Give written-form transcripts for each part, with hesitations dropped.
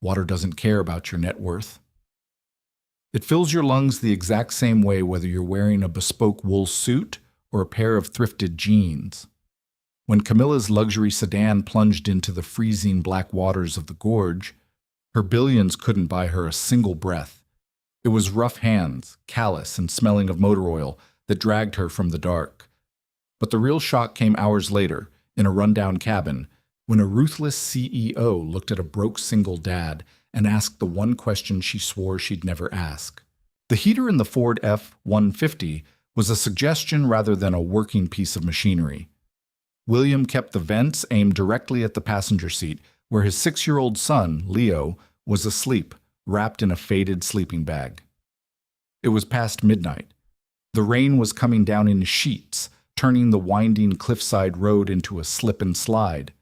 Water doesn't care about your net worth. It fills your lungs the exact same way whether you're wearing a bespoke wool suit or a pair of thrifted jeans. When Camilla's luxury sedan plunged into the freezing black waters of the gorge, her billions couldn't buy her a single breath. It was rough hands, callous and smelling of motor oil, that dragged her from the dark. But the real shock came hours later, in a rundown cabin, when a ruthless CEO looked at a broke single dad and asked the one question she swore she'd never ask. The heater in the Ford F-150 was a suggestion rather than a working piece of machinery. William kept the vents aimed directly at the passenger seat, where his 6-year-old son, Leo, was asleep, wrapped in a faded sleeping bag. It was past midnight. The rain was coming down in sheets, turning the winding cliffside road into a slip and slide.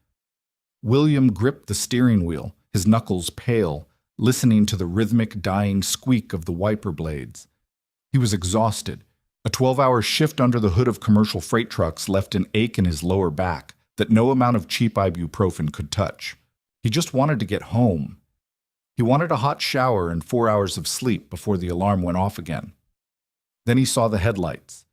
William gripped the steering wheel, his knuckles pale, listening to the rhythmic dying squeak of the wiper blades. He was exhausted. A 12-hour shift under the hood of commercial freight trucks left an ache in his lower back that no amount of cheap ibuprofen could touch. He just wanted to get home. He wanted a hot shower and 4 hours of sleep before the alarm went off again. Then he saw the headlights.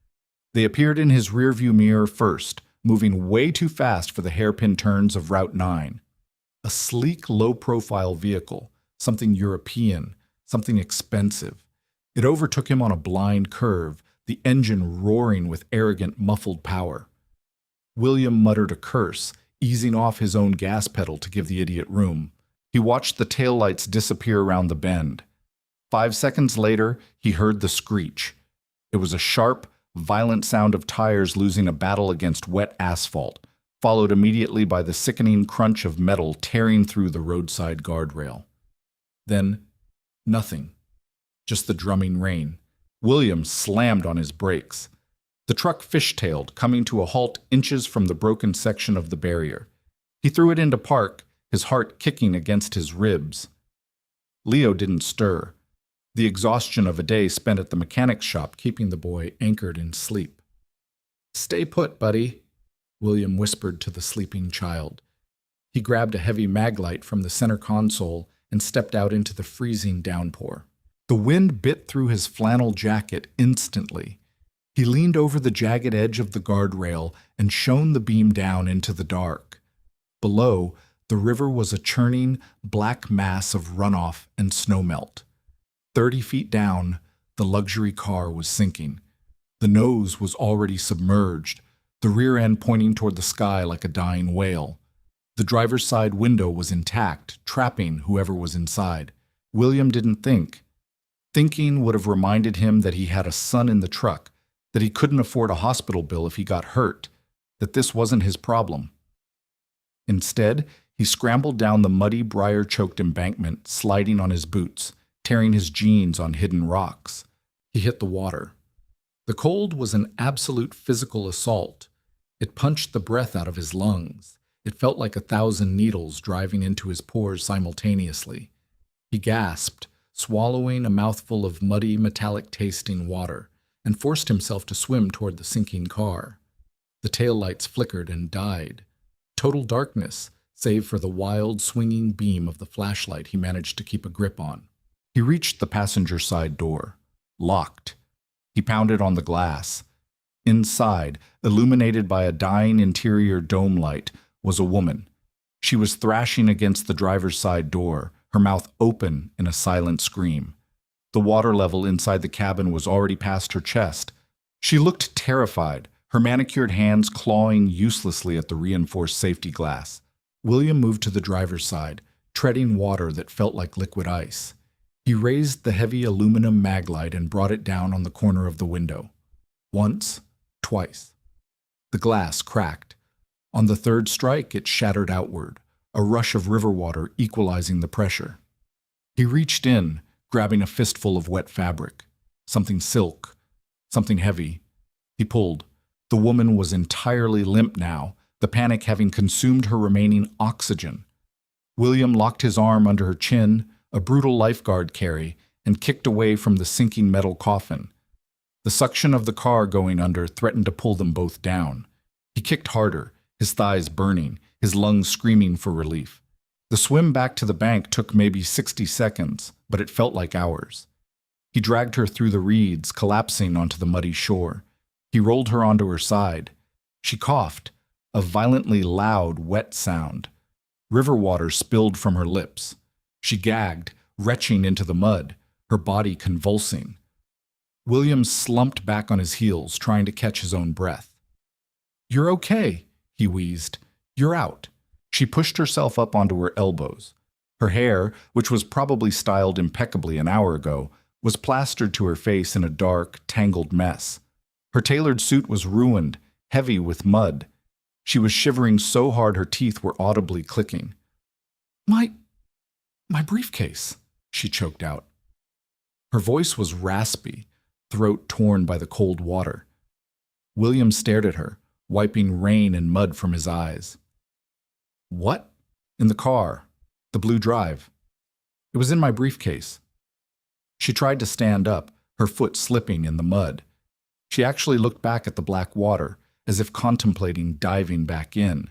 They appeared in his rearview mirror first, moving way too fast for the hairpin turns of Route 9. A sleek, low-profile vehicle, something European, something expensive. It overtook him on a blind curve, the engine roaring with arrogant, muffled power. William muttered a curse, easing off his own gas pedal to give the idiot room. He watched the taillights disappear around the bend. 5 seconds later, he heard the screech. It was a sharp, violent sound of tires losing a battle against wet asphalt, followed immediately by the sickening crunch of metal tearing through the roadside guardrail. Then, nothing. Just the drumming rain. William slammed on his brakes. The truck fishtailed, coming to a halt inches from the broken section of the barrier. He threw it into park, his heart kicking against his ribs. Leo didn't stir, the exhaustion of a day spent at the mechanic's shop keeping the boy anchored in sleep. "Stay put, buddy," William whispered to the sleeping child. He grabbed a heavy maglite from the center console and stepped out into the freezing downpour. The wind bit through his flannel jacket instantly. He leaned over the jagged edge of the guardrail and shone the beam down into the dark. Below, the river was a churning, black mass of runoff and snowmelt. 30 feet down, the luxury car was sinking. The nose was already submerged, the rear end pointing toward the sky like a dying whale. The driver's side window was intact, trapping whoever was inside. William didn't think. Thinking would have reminded him that he had a son in the truck, that he couldn't afford a hospital bill if he got hurt, that this wasn't his problem. Instead, he scrambled down the muddy, briar-choked embankment, sliding on his boots, tearing his jeans on hidden rocks. He hit the water. The cold was an absolute physical assault. It punched the breath out of his lungs. It felt like 1,000 needles driving into his pores simultaneously. He gasped, swallowing a mouthful of muddy, metallic-tasting water, and forced himself to swim toward the sinking car. The taillights flickered and died. Total darkness, save for the wild, swinging beam of the flashlight he managed to keep a grip on. He reached the passenger side door. Locked. He pounded on the glass. Inside, illuminated by a dying interior dome light, was a woman. She was thrashing against the driver's side door, her mouth open in a silent scream. The water level inside the cabin was already past her chest. She looked terrified, her manicured hands clawing uselessly at the reinforced safety glass. William moved to the driver's side, treading water that felt like liquid ice. He raised the heavy aluminum maglite and brought it down on the corner of the window. Once, twice. The glass cracked. On the third strike, it shattered outward, a rush of river water equalizing the pressure. He reached in, grabbing a fistful of wet fabric. Something silk, something heavy. He pulled. The woman was entirely limp now, the panic having consumed her remaining oxygen. William locked his arm under her chin, a brutal lifeguard carry, and kicked away from the sinking metal coffin. The suction of the car going under threatened to pull them both down. He kicked harder, his thighs burning, his lungs screaming for relief. The swim back to the bank took maybe 60 seconds, but it felt like hours. He dragged her through the reeds, collapsing onto the muddy shore. He rolled her onto her side. She coughed, a violently loud, wet sound. River water spilled from her lips. She gagged, retching into the mud, her body convulsing. William slumped back on his heels, trying to catch his own breath. "You're okay," he wheezed. "You're out." She pushed herself up onto her elbows. Her hair, which was probably styled impeccably an hour ago, was plastered to her face in a dark, tangled mess. Her tailored suit was ruined, heavy with mud. She was shivering so hard her teeth were audibly clicking. My briefcase," she choked out. Her voice was raspy, throat torn by the cold water. William stared at her, wiping rain and mud from his eyes. "What?" "In the car. The blue drive. It was in my briefcase." She tried to stand up, her foot slipping in the mud. She actually looked back at the black water, as if contemplating diving back in.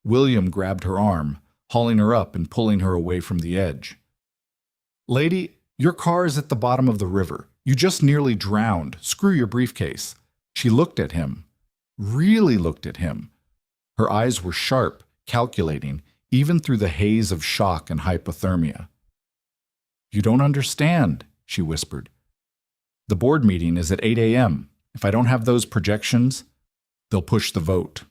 William grabbed her arm, hauling her up and pulling her away from the edge. "Lady, your car is at the bottom of the river. You just nearly drowned. Screw your briefcase." She looked at him, really looked at him. Her eyes were sharp, calculating, even through the haze of shock and hypothermia. "You don't understand," she whispered. "The board meeting is at 8 a.m. If I don't have those projections, they'll push the vote."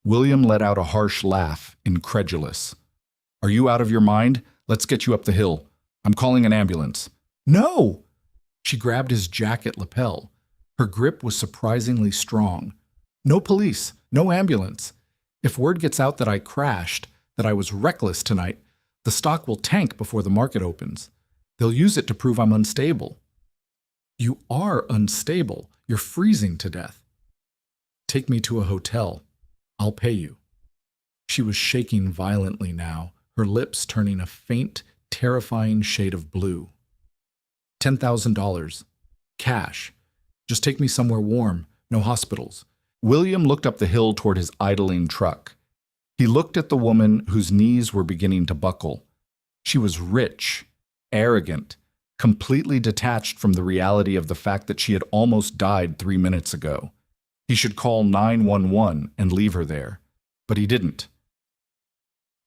William let out a harsh laugh, incredulous. "Are you out of your mind? Let's get you up the hill. I'm calling an ambulance." "No!" She grabbed his jacket lapel. Her grip was surprisingly strong. "No police, no ambulance. If word gets out that I crashed, that I was reckless tonight, the stock will tank before the market opens. They'll use it to prove I'm unstable." "You are unstable. You're freezing to death." "Take me to a hotel. I'll pay you." She was shaking violently now, her lips turning a faint, terrifying shade of blue. $10,000. Cash. Just take me somewhere warm, no hospitals. William looked up the hill toward his idling truck. He looked at the woman whose knees were beginning to buckle. She was rich, arrogant, completely detached from the reality of the fact that she had almost died 3 minutes ago. He should call 911 and leave her there, but he didn't.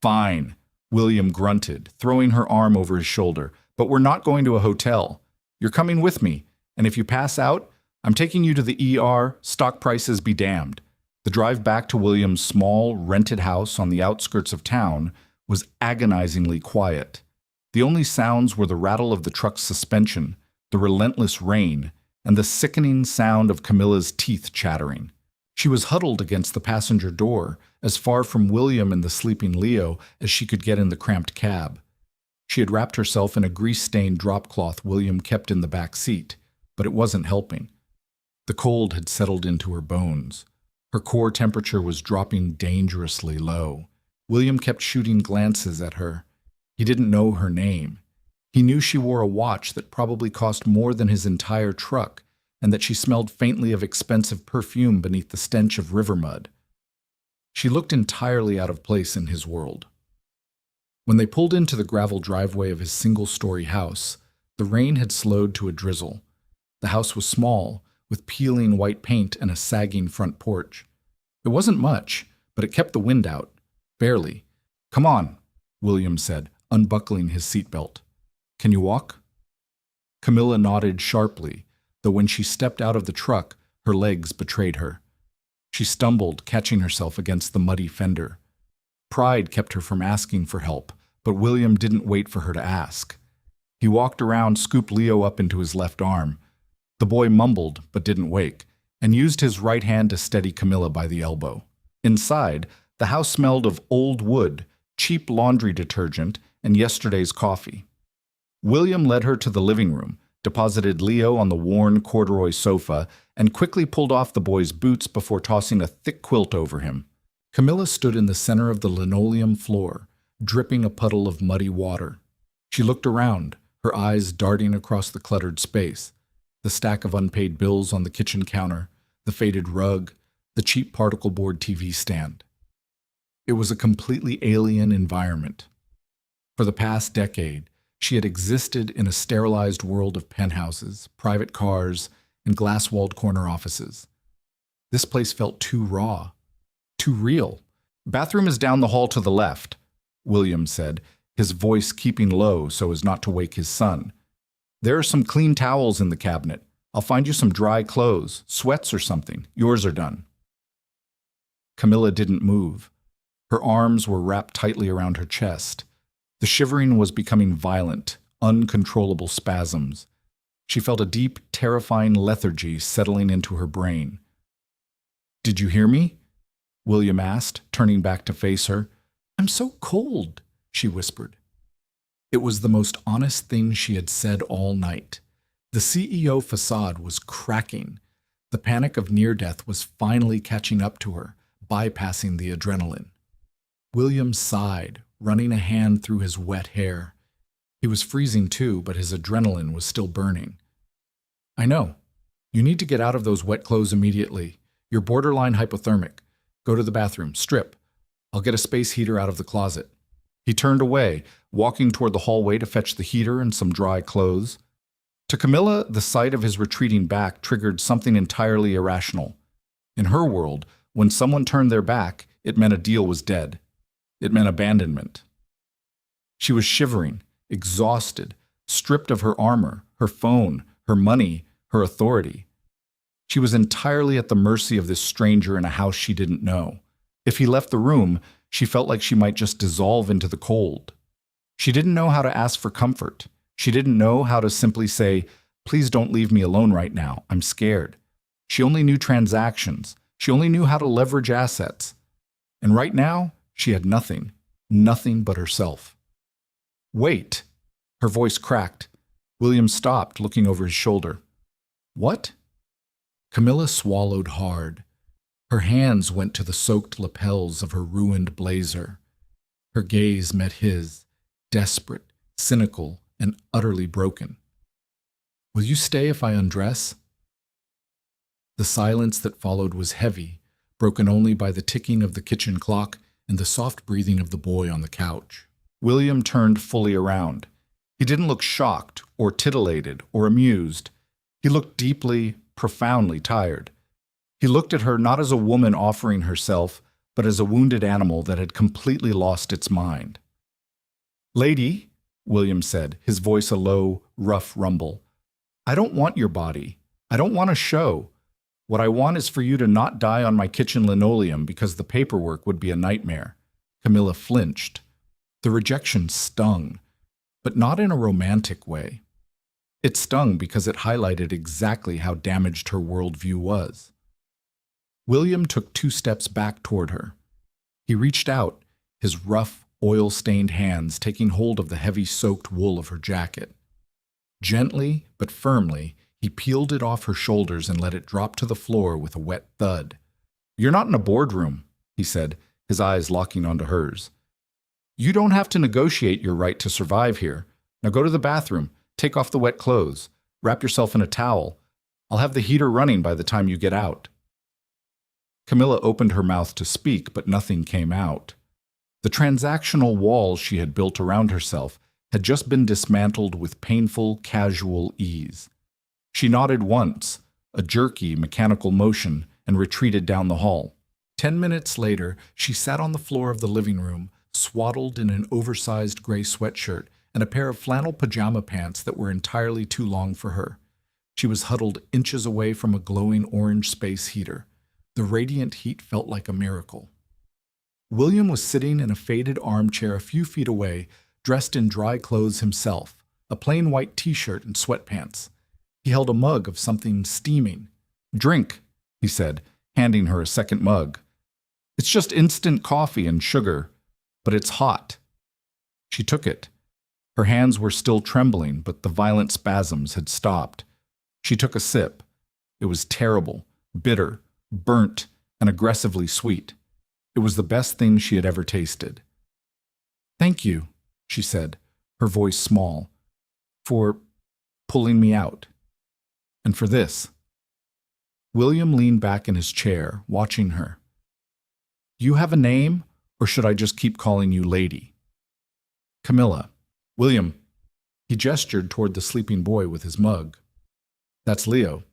"Fine," William grunted, throwing her arm over his shoulder, "but we're not going to a hotel. You're coming with me, and if you pass out, I'm taking you to the ER, stock prices be damned." The drive back to William's small, rented house on the outskirts of town was agonizingly quiet. The only sounds were the rattle of the truck's suspension, the relentless rain, and the sickening sound of Camilla's teeth chattering. She was huddled against the passenger door, as far from William and the sleeping Leo as she could get in the cramped cab. She had wrapped herself in a grease-stained drop-cloth William kept in the back seat, but it wasn't helping. The cold had settled into her bones. Her core temperature was dropping dangerously low. William kept shooting glances at her. He didn't know her name. He knew she wore a watch that probably cost more than his entire truck, and that she smelled faintly of expensive perfume beneath the stench of river mud. She looked entirely out of place in his world. When they pulled into the gravel driveway of his single-story house, the rain had slowed to a drizzle. The house was small, with peeling white paint and a sagging front porch. It wasn't much, but it kept the wind out. Barely. "Come on," William said, unbuckling his seatbelt. "Can you walk?" Camilla nodded sharply, though when she stepped out of the truck, her legs betrayed her. She stumbled, catching herself against the muddy fender. Pride kept her from asking for help, but William didn't wait for her to ask. He walked around, scooped Leo up into his left arm. The boy mumbled, but didn't wake, and used his right hand to steady Camilla by the elbow. Inside, the house smelled of old wood, cheap laundry detergent, and yesterday's coffee. William led her to the living room, deposited Leo on the worn corduroy sofa, and quickly pulled off the boy's boots before tossing a thick quilt over him. Camilla stood in the center of the linoleum floor, dripping a puddle of muddy water. She looked around, her eyes darting across the cluttered space. The stack of unpaid bills on the kitchen counter, the faded rug, the cheap particle board TV stand. It was a completely alien environment. For the past decade, she had existed in a sterilized world of penthouses, private cars, and glass-walled corner offices. This place felt too raw, too real. "Bathroom is down the hall to the left," William said, his voice keeping low so as not to wake his son. "There are some clean towels in the cabinet. I'll find you some dry clothes, sweats or something. Yours are done." Camilla didn't move. Her arms were wrapped tightly around her chest. The shivering was becoming violent, uncontrollable spasms. She felt a deep, terrifying lethargy settling into her brain. "Did you hear me?" William asked, turning back to face her. "I'm so cold," she whispered. It was the most honest thing she had said all night. The CEO facade was cracking. The panic of near-death was finally catching up to her, bypassing the adrenaline. William sighed, running a hand through his wet hair. He was freezing too, but his adrenaline was still burning. "I know. You need to get out of those wet clothes immediately. You're borderline hypothermic. Go to the bathroom. Strip. I'll get a space heater out of the closet." He turned away, walking toward the hallway to fetch the heater and some dry clothes. To Camilla, the sight of his retreating back triggered something entirely irrational. In her world, when someone turned their back, it meant a deal was dead. It meant abandonment. She was shivering, exhausted, stripped of her armor, her phone, her money, her authority. She was entirely at the mercy of this stranger in a house she didn't know. If he left the room, she felt like she might just dissolve into the cold. She didn't know how to ask for comfort. She didn't know how to simply say, "Please don't leave me alone right now. I'm scared." She only knew transactions. She only knew how to leverage assets. And right now, she had nothing, nothing but herself. "Wait!" Her voice cracked. William stopped, looking over his shoulder. "What?" Camilla swallowed hard. Her hands went to the soaked lapels of her ruined blazer. Her gaze met his, desperate, cynical, and utterly broken. "Will you stay if I undress?" The silence that followed was heavy, broken only by the ticking of the kitchen clock and the soft breathing of the boy on the couch. William turned fully around. He didn't look shocked or titillated or amused. He looked deeply, profoundly tired. He looked at her not as a woman offering herself, but as a wounded animal that had completely lost its mind. "Lady," William said, his voice a low, rough rumble, "I don't want your body. I don't want a show. What I want is for you to not die on my kitchen linoleum because the paperwork would be a nightmare." Camilla flinched. The rejection stung, but not in a romantic way. It stung because it highlighted exactly how damaged her worldview was. William took 2 steps back toward her. He reached out, his rough, oil-stained hands taking hold of the heavy soaked wool of her jacket. Gently, but firmly, he peeled it off her shoulders and let it drop to the floor with a wet thud. "You're not in a boardroom," he said, his eyes locking onto hers. "You don't have to negotiate your right to survive here. Now go to the bathroom, take off the wet clothes, wrap yourself in a towel. I'll have the heater running by the time you get out." Camilla opened her mouth to speak, but nothing came out. The transactional wall she had built around herself had just been dismantled with painful, casual ease. She nodded once, a jerky, mechanical motion, and retreated down the hall. 10 minutes later, she sat on the floor of the living room, swaddled in an oversized gray sweatshirt and a pair of flannel pajama pants that were entirely too long for her. She was huddled inches away from a glowing orange space heater. The radiant heat felt like a miracle. William was sitting in a faded armchair a few feet away, dressed in dry clothes himself, a plain white t-shirt and sweatpants. He held a mug of something steaming. "Drink," he said, handing her a second mug. "It's just instant coffee and sugar, but it's hot." She took it. Her hands were still trembling, but the violent spasms had stopped. She took a sip. It was terrible, bitter, burnt, and aggressively sweet. It was the best thing she had ever tasted. "Thank you," she said, her voice small, "for pulling me out. And for this." William leaned back in his chair, watching her. "You have a name, Or should I just keep calling you lady? Camilla. William. He gestured toward the sleeping boy with his mug. That's Leo.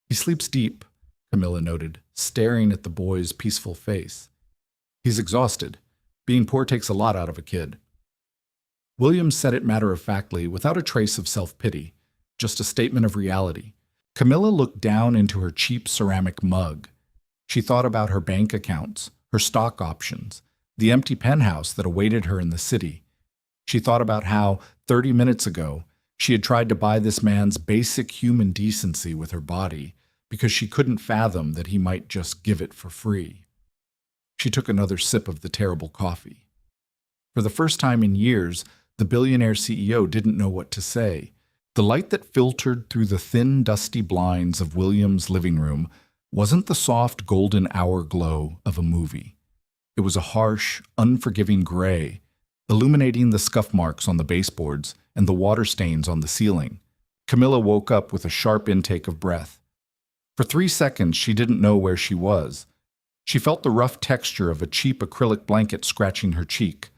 He sleeps deep, Camilla noted, staring at the boy's peaceful face. He's exhausted. Being poor takes a lot out of a kid. William said it matter-of-factly, without a trace of self-pity, just a statement of reality. Camilla looked down into her cheap ceramic mug. She thought about her bank accounts, her stock options, the empty penthouse that awaited her in the city. She thought about how, 30 minutes ago, she had tried to buy this man's basic human decency with her body because she couldn't fathom that he might just give it for free. She took another sip of the terrible coffee. For the first time in years, the billionaire CEO didn't know what to say. The light that filtered through the thin, dusty blinds of William's living room wasn't the soft golden hour glow of a movie. It was a harsh, unforgiving gray, illuminating the scuff marks on the baseboards and the water stains on the ceiling. Camilla woke up with a sharp intake of breath. For 3 seconds, she didn't know where she was. She felt the rough texture of a cheap acrylic blanket scratching her cheek.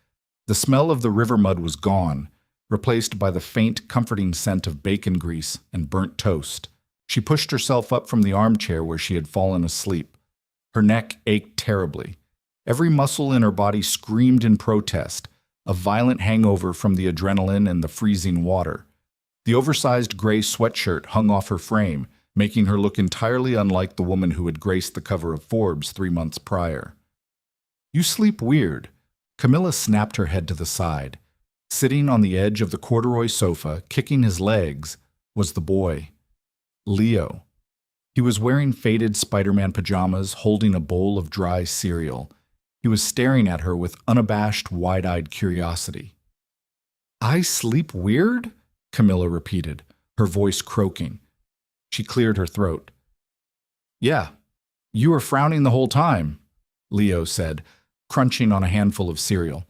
The smell of the river mud was gone, replaced by the faint, comforting scent of bacon grease and burnt toast. She pushed herself up from the armchair where she had fallen asleep. Her neck ached terribly. Every muscle in her body screamed in protest, a violent hangover from the adrenaline and the freezing water. The oversized gray sweatshirt hung off her frame, making her look entirely unlike the woman who had graced the cover of Forbes 3 months prior. You sleep weird. Camilla snapped her head to the side. Sitting on the edge of the corduroy sofa, kicking his legs, was the boy. Leo. He was wearing faded Spider-Man pajamas, holding a bowl of dry cereal. He was staring at her with unabashed, wide-eyed curiosity. I sleep weird? Camilla repeated, her voice croaking. She cleared her throat. Yeah, you were frowning the whole time, Leo said, crunching on a handful of cereal.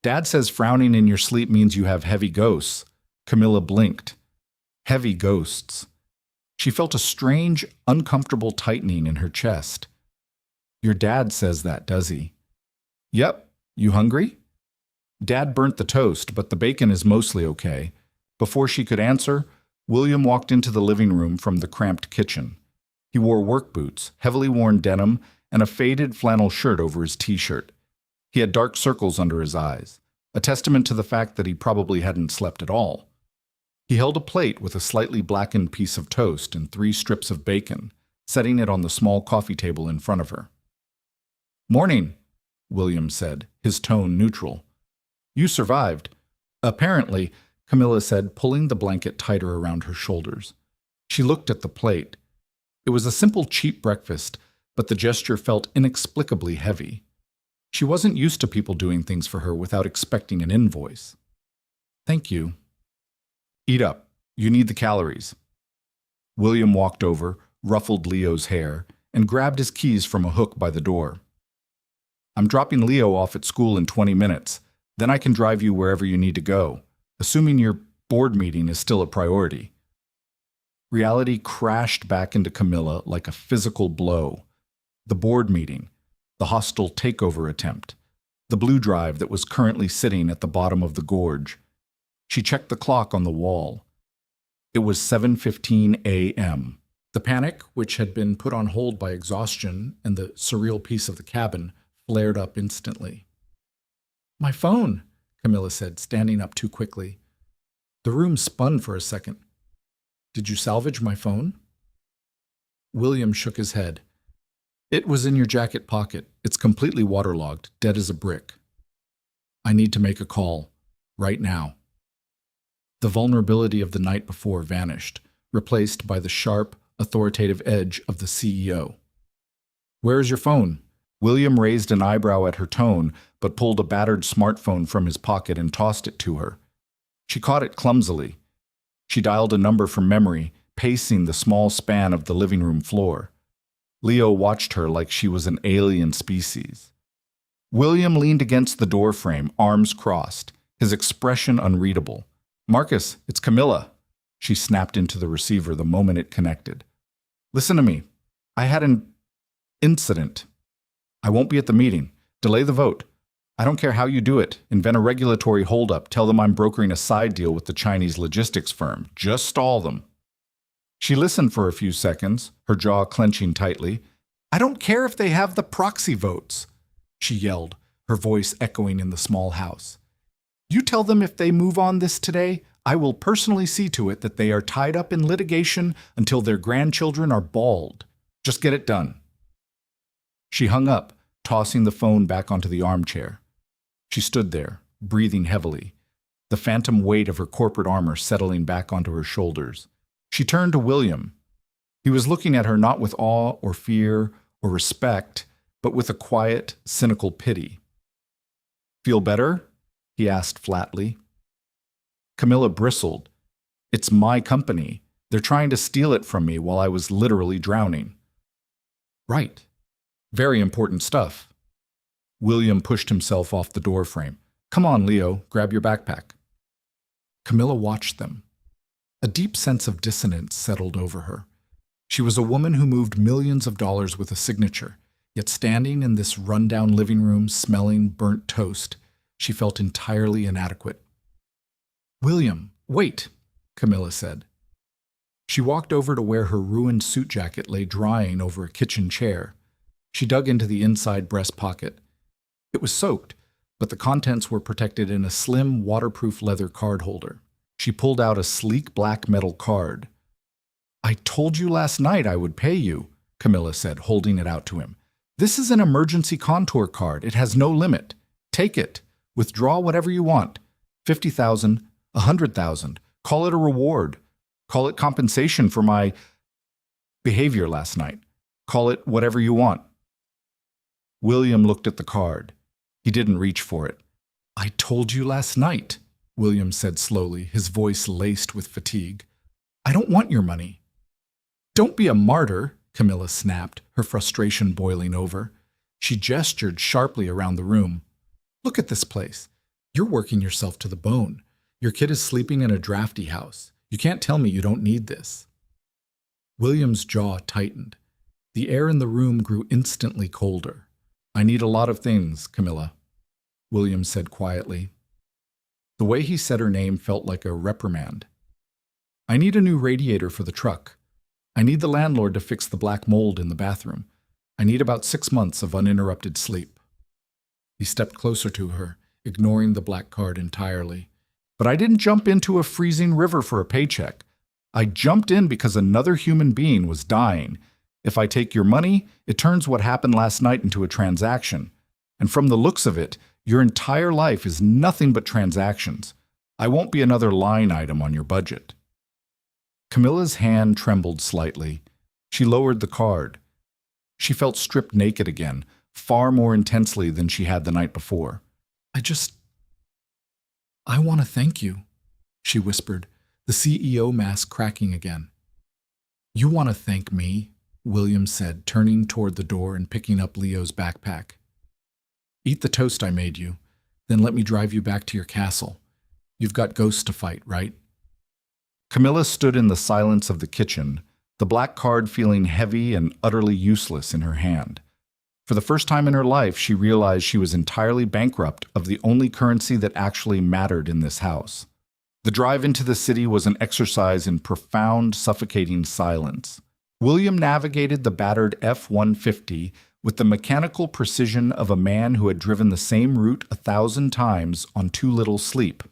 Dad says frowning in your sleep means you have heavy ghosts. Camilla blinked. Heavy ghosts. She felt a strange, uncomfortable tightening in her chest. Your dad says that, does he? Yep. You hungry? Dad burnt the toast, but the bacon is mostly okay. Before she could answer, William walked into the living room from the cramped kitchen. He wore work boots, heavily worn denim, and a faded flannel shirt over his t-shirt. He had dark circles under his eyes, a testament to the fact that he probably hadn't slept at all. He held a plate with a slightly blackened piece of toast and 3 strips of bacon, setting it on the small coffee table in front of her. Morning, William said, his tone neutral. You survived. Apparently, Camilla said, pulling the blanket tighter around her shoulders. She looked at the plate. It was a simple, cheap breakfast, but the gesture felt inexplicably heavy. She wasn't used to people doing things for her without expecting an invoice. Thank you. Eat up. You need the calories. William walked over, ruffled Leo's hair, and grabbed his keys from a hook by the door. I'm dropping Leo off at school in 20 minutes. Then I can drive you wherever you need to go, assuming your board meeting is still a priority. Reality crashed back into Camilla like a physical blow. The board meeting, the hostile takeover attempt, the blue drive that was currently sitting at the bottom of the gorge. She checked the clock on the wall. It was 7:15 a.m. The panic, which had been put on hold by exhaustion and the surreal peace of the cabin, flared up instantly. My phone, Camilla said, standing up too quickly. The room spun for a second. Did you salvage my phone? William shook his head. It was in your jacket pocket. It's completely waterlogged, dead as a brick. I need to make a call. Right now. The vulnerability of the night before vanished, replaced by the sharp, authoritative edge of the CEO. Where is your phone? William raised an eyebrow at her tone, but pulled a battered smartphone from his pocket and tossed it to her. She caught it clumsily. She dialed a number from memory, pacing the small span of the living room floor. Leo watched her like she was an alien species. William leaned against the doorframe, arms crossed, his expression unreadable. Marcus, it's Camilla. She snapped into the receiver the moment it connected. Listen to me. I had an incident. I won't be at the meeting. Delay the vote. I don't care how you do it. Invent a regulatory holdup. Tell them I'm brokering a side deal with the Chinese logistics firm. Just stall them. She listened for a few seconds, her jaw clenching tightly. I don't care if they have the proxy votes, she yelled, her voice echoing in the small house. You tell them if they move on this today, I will personally see to it that they are tied up in litigation until their grandchildren are bald. Just get it done. She hung up, tossing the phone back onto the armchair. She stood there, breathing heavily, the phantom weight of her corporate armor settling back onto her shoulders. She turned to William. He was looking at her not with awe or fear or respect, but with a quiet, cynical pity. Feel better? He asked flatly. Camilla bristled. It's my company. They're trying to steal it from me while I was literally drowning. Right. Very important stuff. William pushed himself off the doorframe. Come on, Leo, grab your backpack. Camilla watched them. A deep sense of dissonance settled over her. She was a woman who moved millions of dollars with a signature, yet standing in this rundown living room smelling burnt toast, she felt entirely inadequate. William, wait, Camilla said. She walked over to where her ruined suit jacket lay drying over a kitchen chair. She dug into the inside breast pocket. It was soaked, but the contents were protected in a slim, waterproof leather card holder. She pulled out a sleek black metal card. I told you last night I would pay you, Camilla said, holding it out to him. This is an emergency contour card. It has no limit. Take it. Withdraw whatever you want. 50,000, 100,000. Call it a reward. Call it compensation for my behavior last night. Call it whatever you want. William looked at the card. He didn't reach for it. I told you last night, William said slowly, his voice laced with fatigue. I don't want your money. Don't be a martyr, Camilla snapped, her frustration boiling over. She gestured sharply around the room. Look at this place. You're working yourself to the bone. Your kid is sleeping in a drafty house. You can't tell me you don't need this. William's jaw tightened. The air in the room grew instantly colder. I need a lot of things, Camilla, William said quietly. The way he said her name felt like a reprimand. I need a new radiator for the truck. I need the landlord to fix the black mold in the bathroom. I need about 6 months of uninterrupted sleep. He stepped closer to her, ignoring the black card entirely. But I didn't jump into a freezing river for a paycheck. I jumped in because another human being was dying. If I take your money, it turns what happened last night into a transaction. And from the looks of it, your entire life is nothing but transactions. I won't be another line item on your budget. Camilla's hand trembled slightly. She lowered the card. She felt stripped naked again, far more intensely than she had the night before. I want to thank you, she whispered, the CEO mask cracking again. You want to thank me? William said, turning toward the door and picking up Leo's backpack. Eat the toast I made you, then let me drive you back to your castle. You've got ghosts to fight, right? Camilla stood in the silence of the kitchen, the black card feeling heavy and utterly useless in her hand. For the first time in her life, she realized she was entirely bankrupt of the only currency that actually mattered in this house. The drive into the city was an exercise in profound, suffocating silence. William navigated the battered F-150 with the mechanical precision of a man who had driven the same route 1,000 times on too little sleep.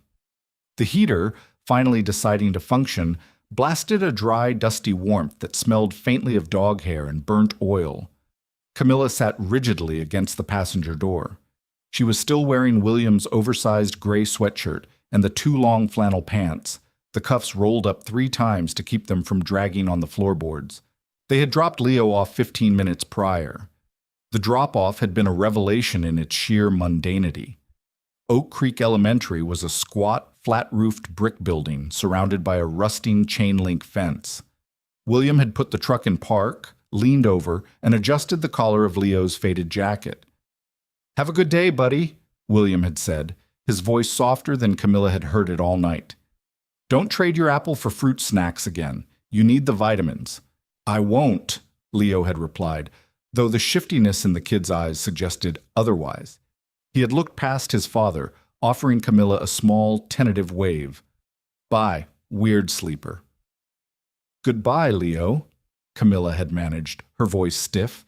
The heater, finally deciding to function, blasted a dry, dusty warmth that smelled faintly of dog hair and burnt oil. Camilla sat rigidly against the passenger door. She was still wearing William's oversized gray sweatshirt and the too long flannel pants, the cuffs rolled up 3 times to keep them from dragging on the floorboards. They had dropped Leo off 15 minutes prior. The drop-off had been a revelation in its sheer mundanity. Oak Creek Elementary was a squat, flat-roofed brick building surrounded by a rusting chain-link fence. William had put the truck in park, leaned over, and adjusted the collar of Leo's faded jacket. "Have a good day, buddy," William had said, his voice softer than Camilla had heard it all night. "Don't trade your apple for fruit snacks again. You need the vitamins." "I won't," Leo had replied. though the shiftiness in the kid's eyes suggested otherwise. He had looked past his father, offering Camilla a small, tentative wave. "Bye, weird sleeper." "Goodbye, Leo," Camilla had managed, her voice stiff.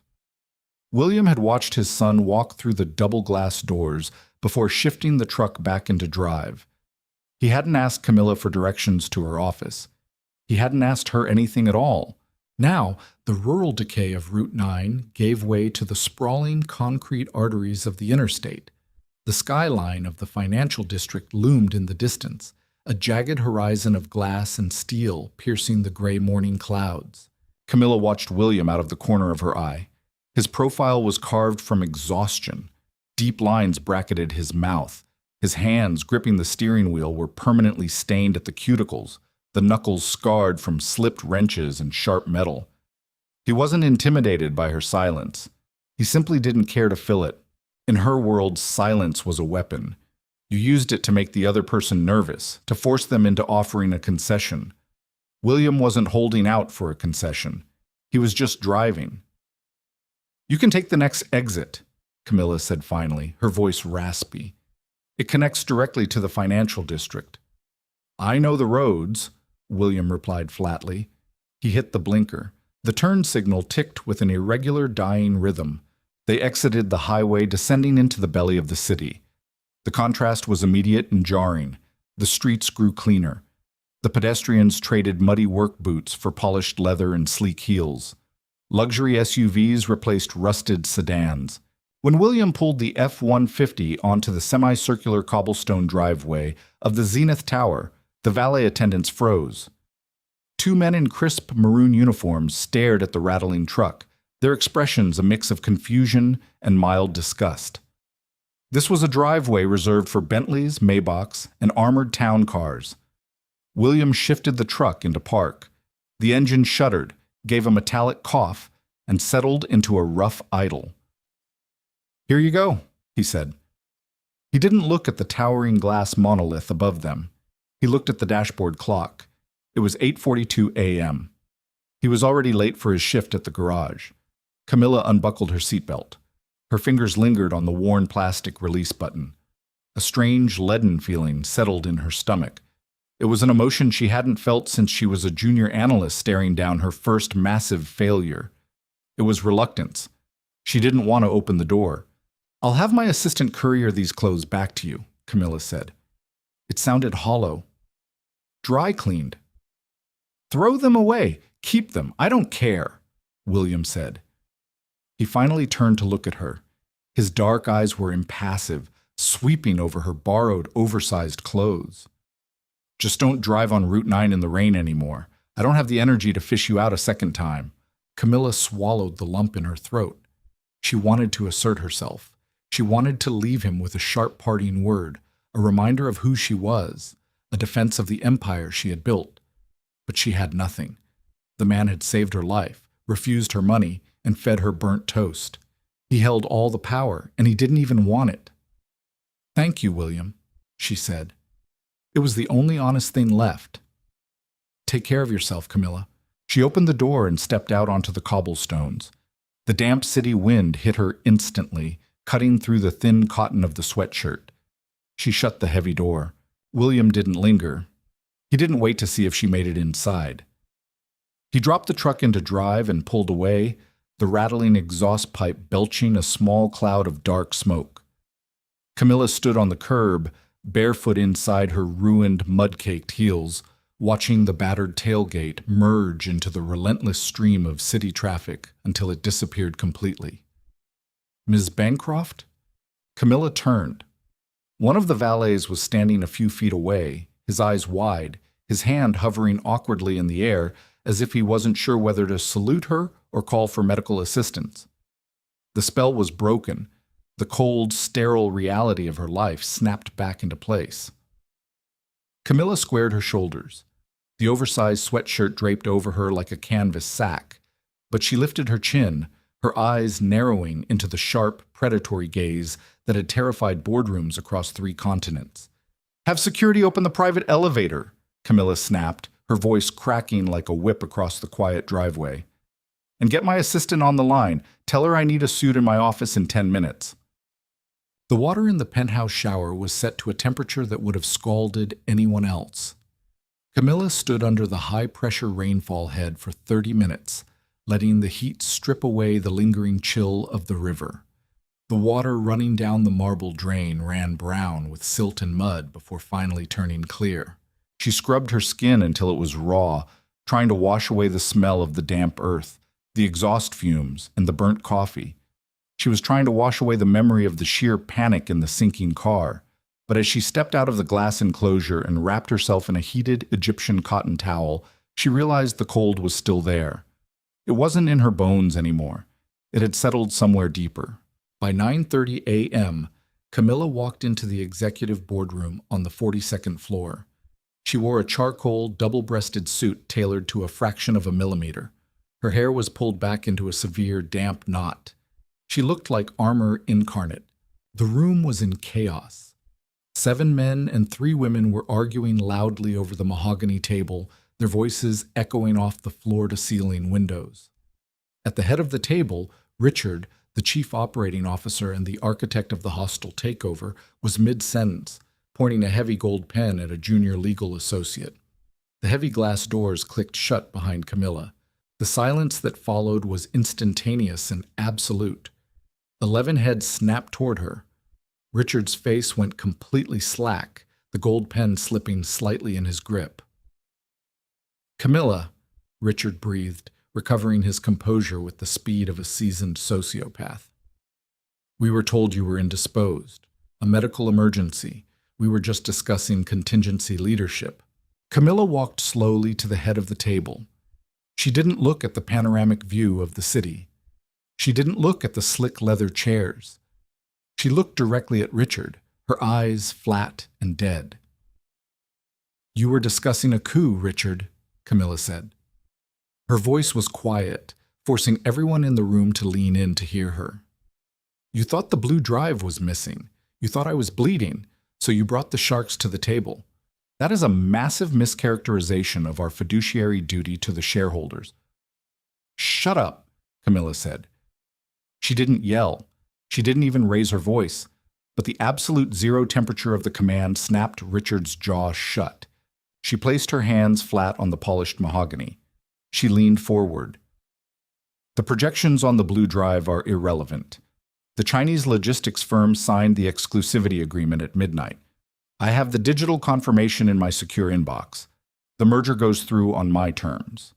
William had watched his son walk through the double-glass doors before shifting the truck back into drive. He hadn't asked Camilla for directions to her office. He hadn't asked her anything at all. Now, the rural decay of Route 9 gave way to the sprawling concrete arteries of the interstate. The skyline of the financial district loomed in the distance, a jagged horizon of glass and steel piercing the gray morning clouds. Camilla watched William out of the corner of her eye. His profile was carved from exhaustion. Deep lines bracketed his mouth. His hands, gripping the steering wheel, were permanently stained at the cuticles, the knuckles scarred from slipped wrenches and sharp metal. He wasn't intimidated by her silence. He simply didn't care to fill it. In her world, silence was a weapon. You used it to make the other person nervous, to force them into offering a concession. William wasn't holding out for a concession. He was just driving. "You can take the next exit," Camilla said finally, her voice raspy. "It connects directly to the financial district." "I know the roads," William replied flatly. He hit the blinker. The turn signal ticked with an irregular, dying rhythm. They exited the highway, descending into the belly of the city. The contrast was immediate and jarring. The streets grew cleaner. The pedestrians traded muddy work boots for polished leather and sleek heels. Luxury SUVs replaced rusted sedans. When William pulled the F-150 onto the semicircular cobblestone driveway of the Zenith Tower, the valet attendants froze. Two men in crisp maroon uniforms stared at the rattling truck, their expressions a mix of confusion and mild disgust. This was a driveway reserved for Bentleys, Maybachs, and armored town cars. William shifted the truck into park. The engine shuddered, gave a metallic cough, and settled into a rough idle. "Here you go," he said. He didn't look at the towering glass monolith above them. He looked at the dashboard clock. It was 8:42 a.m. He was already late for his shift at the garage. Camilla unbuckled her seatbelt. Her fingers lingered on the worn plastic release button. A strange, leaden feeling settled in her stomach. It was an emotion she hadn't felt since she was a junior analyst staring down her first massive failure. It was reluctance. She didn't want to open the door. "I'll have my assistant courier these clothes back to you," Camilla said. It sounded hollow. "Dry cleaned." "Throw them away. Keep them. I don't care," William said. He finally turned to look at her. His dark eyes were impassive, sweeping over her borrowed, oversized clothes. "Just don't drive on Route 9 in the rain anymore. I don't have the energy to fish you out a second time." Camilla swallowed the lump in her throat. She wanted to assert herself. She wanted to leave him with a sharp parting word, a reminder of who she was, a defense of the empire she had built. But she had nothing. The man had saved her life, refused her money, and fed her burnt toast. He held all the power, and he didn't even want it. "Thank you, William," she said. It was the only honest thing left. "Take care of yourself, Camilla." She opened the door and stepped out onto the cobblestones. The damp city wind hit her instantly, cutting through the thin cotton of the sweatshirt. She shut the heavy door. William didn't linger. He didn't wait to see if she made it inside. He dropped the truck into drive and pulled away, the rattling exhaust pipe belching a small cloud of dark smoke. Camilla stood on the curb, barefoot inside her ruined, mud-caked heels, watching the battered tailgate merge into the relentless stream of city traffic until it disappeared completely. "Ms. Bancroft?" Camilla turned. One of the valets was standing a few feet away, his eyes wide, his hand hovering awkwardly in the air as if he wasn't sure whether to salute her or call for medical assistance. The spell was broken. The cold, sterile reality of her life snapped back into place. Camilla squared her shoulders. The oversized sweatshirt draped over her like a canvas sack, but she lifted her chin, her eyes narrowing into the sharp, predatory gaze that had terrified boardrooms across 3 continents. "Have security open the private elevator," Camilla snapped, her voice cracking like a whip across the quiet driveway. And get my assistant on the line. Tell her I need a suit in my office in 10 minutes. The water in the penthouse shower was set to a temperature that would have scalded anyone else. Camilla stood under the high-pressure rainfall head for 30 minutes, letting the heat strip away the lingering chill of the river. The water running down the marble drain ran brown with silt and mud before finally turning clear. She scrubbed her skin until it was raw, trying to wash away the smell of the damp earth, the exhaust fumes, and the burnt coffee. She was trying to wash away the memory of the sheer panic in the sinking car. But as she stepped out of the glass enclosure and wrapped herself in a heated Egyptian cotton towel, she realized the cold was still there. It wasn't in her bones anymore. It had settled somewhere deeper. By 9:30 a.m., Camilla walked into the executive boardroom on the 42nd floor. She wore a charcoal, double-breasted suit tailored to a fraction of a millimeter. Her hair was pulled back into a severe, damp knot. She looked like armor incarnate. The room was in chaos. 7 men and 3 women were arguing loudly over the mahogany table, their voices echoing off the floor-to-ceiling windows. At the head of the table, Richard, the chief operating officer and the architect of the hostile takeover, was mid-sentence, pointing a heavy gold pen at a junior legal associate. The heavy glass doors clicked shut behind Camilla. The silence that followed was instantaneous and absolute. 11 heads snapped toward her. Richard's face went completely slack, the gold pen slipping slightly in his grip. "Camilla," Richard breathed, recovering his composure with the speed of a seasoned sociopath. "We were told you were indisposed. A medical emergency. We were just discussing contingency leadership." Camilla walked slowly to the head of the table. She didn't look at the panoramic view of the city. She didn't look at the slick leather chairs. She looked directly at Richard, her eyes flat and dead. "You were discussing a coup, Richard," Camilla said. Her voice was quiet, forcing everyone in the room to lean in to hear her. "You thought the blue drive was missing. You thought I was bleeding, so you brought the sharks to the table. That is a massive mischaracterization of our fiduciary duty to the shareholders." "Shut up," Camilla said. She didn't yell. She didn't even raise her voice, but the absolute zero temperature of the command snapped Richard's jaw shut. She placed her hands flat on the polished mahogany. She leaned forward. "The projections on the blue drive are irrelevant. The Chinese logistics firm signed the exclusivity agreement at midnight. I have the digital confirmation in my secure inbox. The merger goes through on my terms.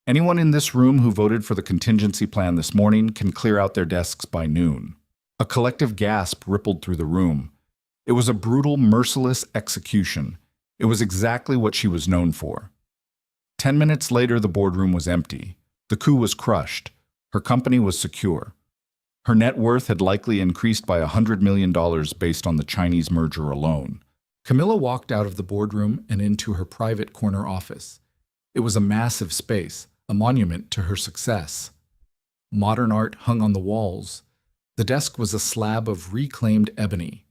Anyone in this room who voted for the contingency plan this morning can clear out their desks by noon." A collective gasp rippled through the room. It was a brutal, merciless execution. It was exactly what she was known for. 10 minutes later, the boardroom was empty. The coup was crushed. Her company was secure. Her net worth had likely increased by $100 million based on the Chinese merger alone. Camilla walked out of the boardroom and into her private corner office. It was a massive space, a monument to her success. Modern art hung on the walls. The desk was a slab of reclaimed ebony.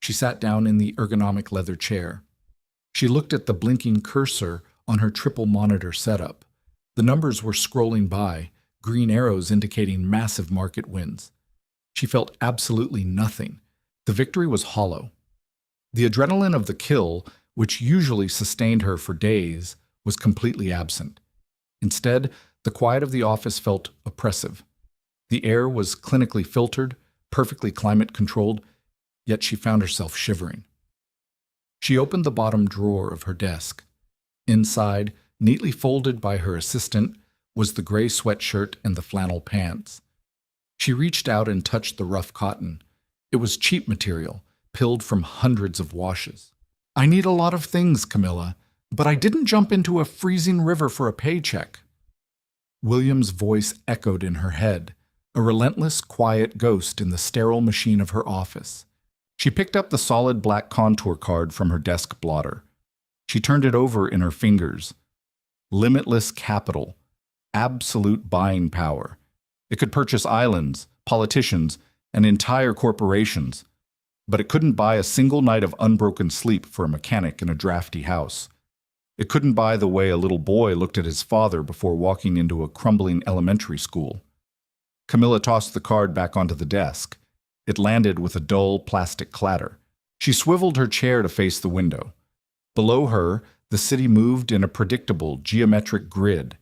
She sat down in the ergonomic leather chair. She looked at the blinking cursor on her triple monitor setup. The numbers were scrolling by, green arrows indicating massive market wins. She felt absolutely nothing. The victory was hollow. The adrenaline of the kill, which usually sustained her for days, was completely absent. Instead, the quiet of the office felt oppressive. The air was clinically filtered, perfectly climate-controlled, yet she found herself shivering. She opened the bottom drawer of her desk. Inside, neatly folded by her assistant, was the gray sweatshirt and the flannel pants. She reached out and touched the rough cotton. It was cheap material, pilled from hundreds of washes. "I need a lot of things, Camilla, but I didn't jump into a freezing river for a paycheck." William's voice echoed in her head, a relentless, quiet ghost in the sterile machine of her office. She picked up the solid black contour card from her desk blotter. She turned it over in her fingers. Limitless capital. Absolute buying power. It could purchase islands, politicians, and entire corporations, but it couldn't buy a single night of unbroken sleep for a mechanic in a drafty house. It couldn't buy the way a little boy looked at his father before walking into a crumbling elementary school. Camilla tossed the card back onto the desk. It landed with a dull plastic clatter. She swiveled her chair to face the window. Below her, the city moved in a predictable, geometric grid.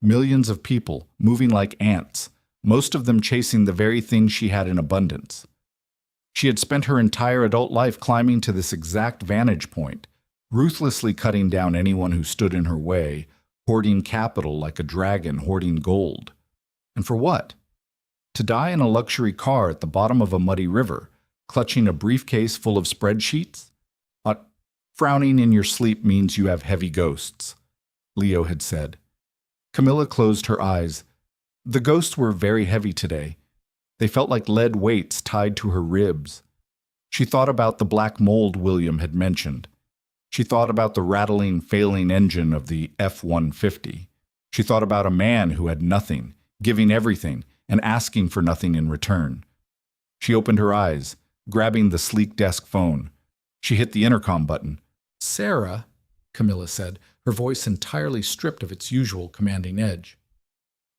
Millions of people, moving like ants, most of them chasing the very thing she had in abundance. She had spent her entire adult life climbing to this exact vantage point, ruthlessly cutting down anyone who stood in her way, hoarding capital like a dragon hoarding gold. And for what? To die in a luxury car at the bottom of a muddy river, clutching a briefcase full of spreadsheets? Frowning in your sleep means you have heavy ghosts, Leo had said. Camilla closed her eyes. The ghosts were very heavy today. They felt like lead weights tied to her ribs. She thought about the black mold William had mentioned. She thought about the rattling, failing engine of the F-150. She thought about a man who had nothing, giving everything, and asking for nothing in return. She opened her eyes, grabbing the sleek desk phone. She hit the intercom button. "Sarah," Camilla said, her voice entirely stripped of its usual commanding edge.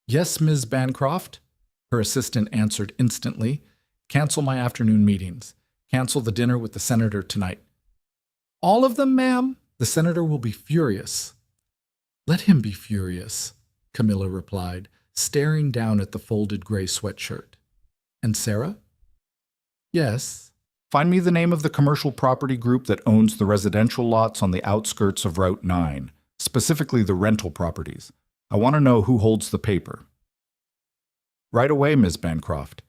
"Yes, Ms. Bancroft?" Her assistant answered instantly. "Cancel my afternoon meetings. Cancel the dinner with the senator tonight." "All of them, ma'am? The senator will be furious." "Let him be furious," Camilla replied, staring down at the folded gray sweatshirt. "And Sarah?" "Yes." "Find me the name of the commercial property group that owns the residential lots on the outskirts of Route 9, specifically the rental properties. I want to know who holds the paper." "Right away, Ms. Bancroft.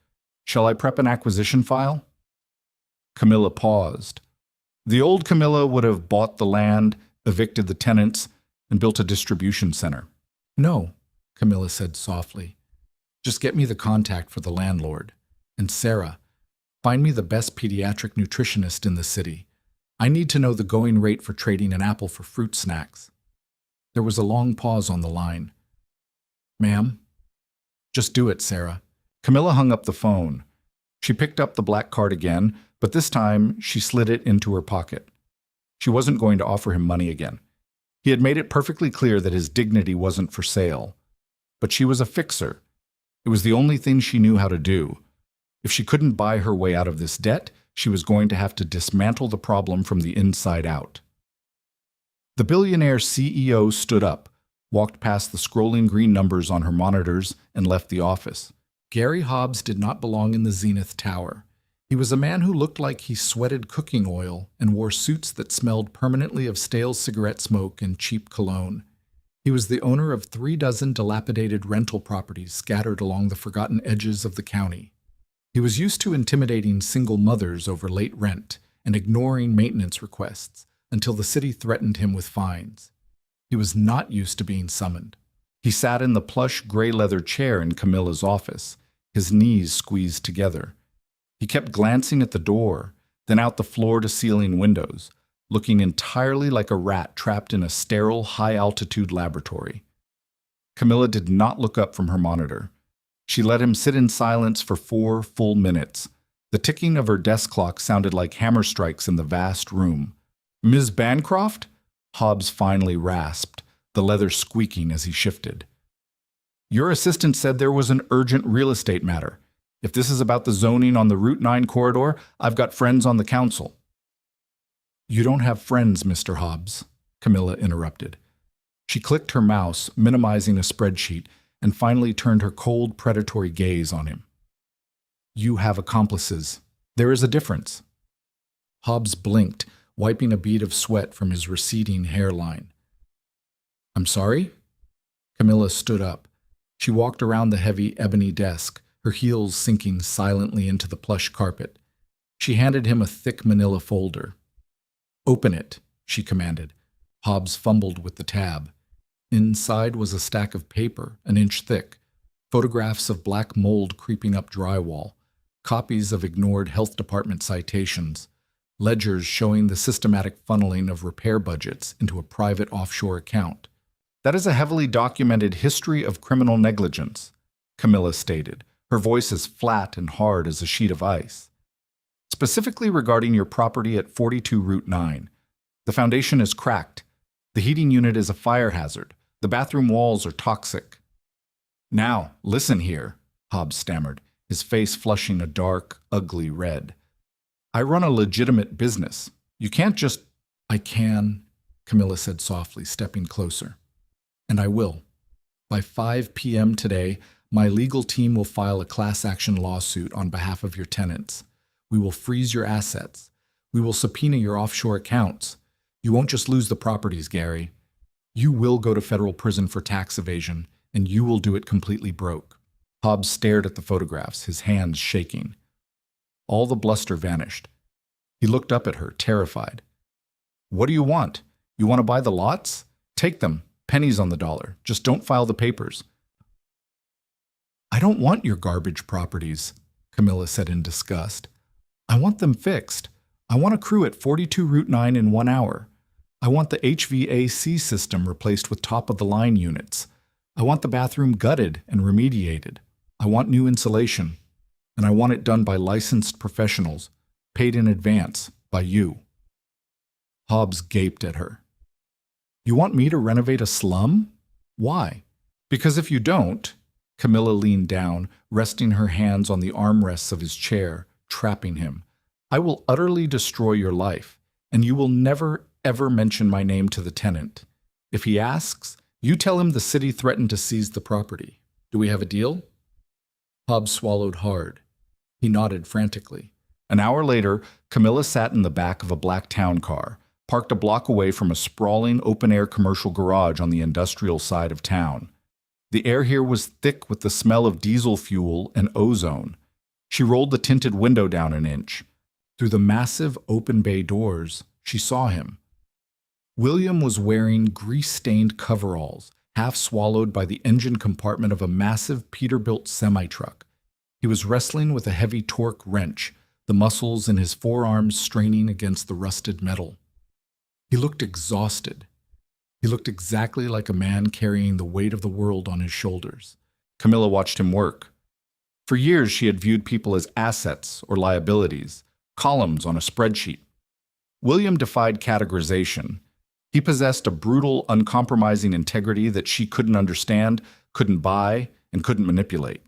Shall I prep an acquisition file?" Camilla paused. The old Camilla would have bought the land, evicted the tenants, and built a distribution center. "No," Camilla said softly. "Just get me the contact for the landlord. And Sarah, find me the best pediatric nutritionist in the city. I need to know the going rate for trading an apple for fruit snacks." There was a long pause on the line. "Ma'am?" "Just do it, Sarah." Camilla hung up the phone. She picked up the black card again, but this time she slid it into her pocket. She wasn't going to offer him money again. He had made it perfectly clear that his dignity wasn't for sale. But she was a fixer. It was the only thing she knew how to do. If she couldn't buy her way out of this debt, she was going to have to dismantle the problem from the inside out. The billionaire CEO stood up, walked past the scrolling green numbers on her monitors, and left the office. Gary Hobbs did not belong in the Zenith Tower. He was a man who looked like he sweated cooking oil and wore suits that smelled permanently of stale cigarette smoke and cheap cologne. He was the owner of 36 dilapidated rental properties scattered along the forgotten edges of the county. He was used to intimidating single mothers over late rent and ignoring maintenance requests until the city threatened him with fines. He was not used to being summoned. He sat in the plush gray leather chair in Camilla's office, his knees squeezed together. He kept glancing at the door, then out the floor-to-ceiling windows, looking entirely like a rat trapped in a sterile, high-altitude laboratory. Camilla did not look up from her monitor. She let him sit in silence for 4 full minutes. The ticking of her desk clock sounded like hammer strikes in the vast room. "Ms. Bancroft?" Hobbs finally rasped, the leather squeaking as he shifted. "Your assistant said there was an urgent real estate matter. If this is about the zoning on the Route 9 corridor, I've got friends on the council." "You don't have friends, Mr. Hobbs," Camilla interrupted. She clicked her mouse, minimizing a spreadsheet, and finally turned her cold, predatory gaze on him. "You have accomplices. There is a difference." Hobbs blinked, wiping a bead of sweat from his receding hairline. "I'm sorry?" Camilla stood up. She walked around the heavy ebony desk, her heels sinking silently into the plush carpet. She handed him a thick manila folder. "Open it," she commanded. Hobbs fumbled with the tab. Inside was a stack of paper, an inch thick, photographs of black mold creeping up drywall, copies of ignored health department citations, ledgers showing the systematic funneling of repair budgets into a private offshore account. "That is a heavily documented history of criminal negligence," Camilla stated, her voice as flat and hard as a sheet of ice. "Specifically regarding your property at 42 Route 9. The foundation is cracked. The heating unit is a fire hazard. The bathroom walls are toxic. Now, listen here, Hobbs stammered, his face flushing a dark, ugly red. I run a legitimate business. You can't just— I can, Camilla said softly, stepping closer. And I will. By 5 p.m. today, my legal team will file a class action lawsuit on behalf of your tenants. We will freeze your assets. We will subpoena your offshore accounts. You won't just lose the properties, Gary. You will go to federal prison for tax evasion, and you will do it completely broke. Hobbs stared at the photographs, his hands shaking. All the bluster vanished. He looked up at her, terrified. What do you want? You want to buy the lots? Take them. Pennies on the dollar. Just don't file the papers. I don't want your garbage properties, Camilla said in disgust. I want them fixed. I want a crew at 42 Route 9 in 1 hour. I want the HVAC system replaced with top-of-the-line units. I want the bathroom gutted and remediated. I want new insulation. And I want it done by licensed professionals, paid in advance by you. Hobbs gaped at her. You want me to renovate a slum? Why? Because if you don't— Camilla leaned down, resting her hands on the armrests of his chair, trapping him. I will utterly destroy your life, and you will never, ever mention my name to the tenant. If he asks, you tell him the city threatened to seize the property. Do we have a deal? Hobbs swallowed hard. He nodded frantically. An hour later, Camilla sat in the back of a black town car, parked a block away from a sprawling open-air commercial garage on the industrial side of town. The air here was thick with the smell of diesel fuel and ozone. She rolled the tinted window down an inch. Through the massive open bay doors, she saw him. William was wearing grease-stained coveralls, half swallowed by the engine compartment of a massive Peterbilt semi-truck. He was wrestling with a heavy torque wrench, the muscles in his forearms straining against the rusted metal. He looked exhausted. He looked exactly like a man carrying the weight of the world on his shoulders. Camilla watched him work. For years, she had viewed people as assets or liabilities, columns on a spreadsheet. William defied categorization. He possessed a brutal, uncompromising integrity that she couldn't understand, couldn't buy, and couldn't manipulate.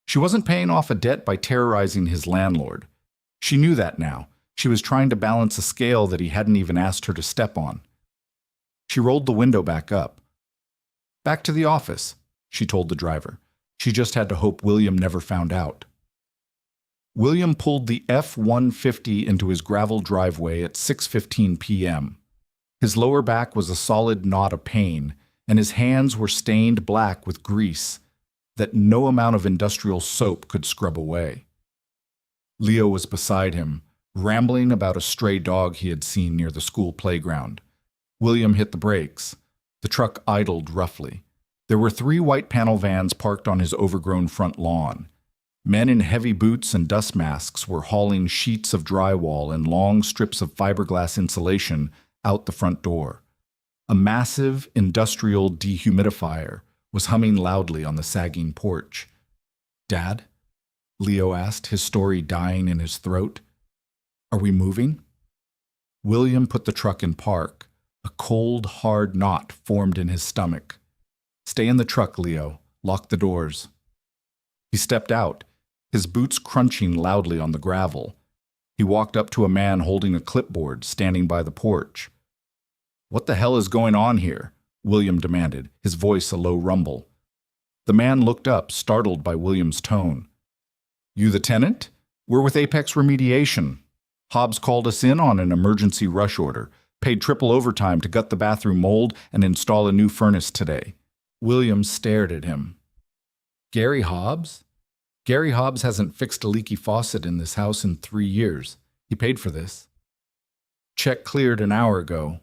She wasn't paying off a debt by terrorizing his landlord. She knew that now. She was trying to balance a scale that he hadn't even asked her to step on. She rolled the window back up. Back to the office, she told the driver. She just had to hope William never found out. William pulled the F-150 into his gravel driveway at 6:15 p.m. His lower back was a solid knot of pain, and his hands were stained black with grease that no amount of industrial soap could scrub away. Leo was beside him, rambling about a stray dog he had seen near the school playground. William hit the brakes. The truck idled roughly. There were 3 white panel vans parked on his overgrown front lawn. Men in heavy boots and dust masks were hauling sheets of drywall and long strips of fiberglass insulation out the front door. A massive industrial dehumidifier was humming loudly on the sagging porch. Dad? Leo asked, his story dying in his throat. Are we moving? William put the truck in park. A cold, hard knot formed in his stomach. Stay in the truck, Leo. Lock the doors. He stepped out, his boots crunching loudly on the gravel. He walked up to a man holding a clipboard standing by the porch. What the hell is going on here? William demanded, his voice a low rumble. The man looked up, startled by William's tone. You the tenant? We're with Apex Remediation. Hobbs called us in on an emergency rush order. Paid triple overtime to gut the bathroom mold and install a new furnace today. William stared at him. Gary Hobbs? Gary Hobbs hasn't fixed a leaky faucet in this house in 3 years. He paid for this. Check cleared an hour ago.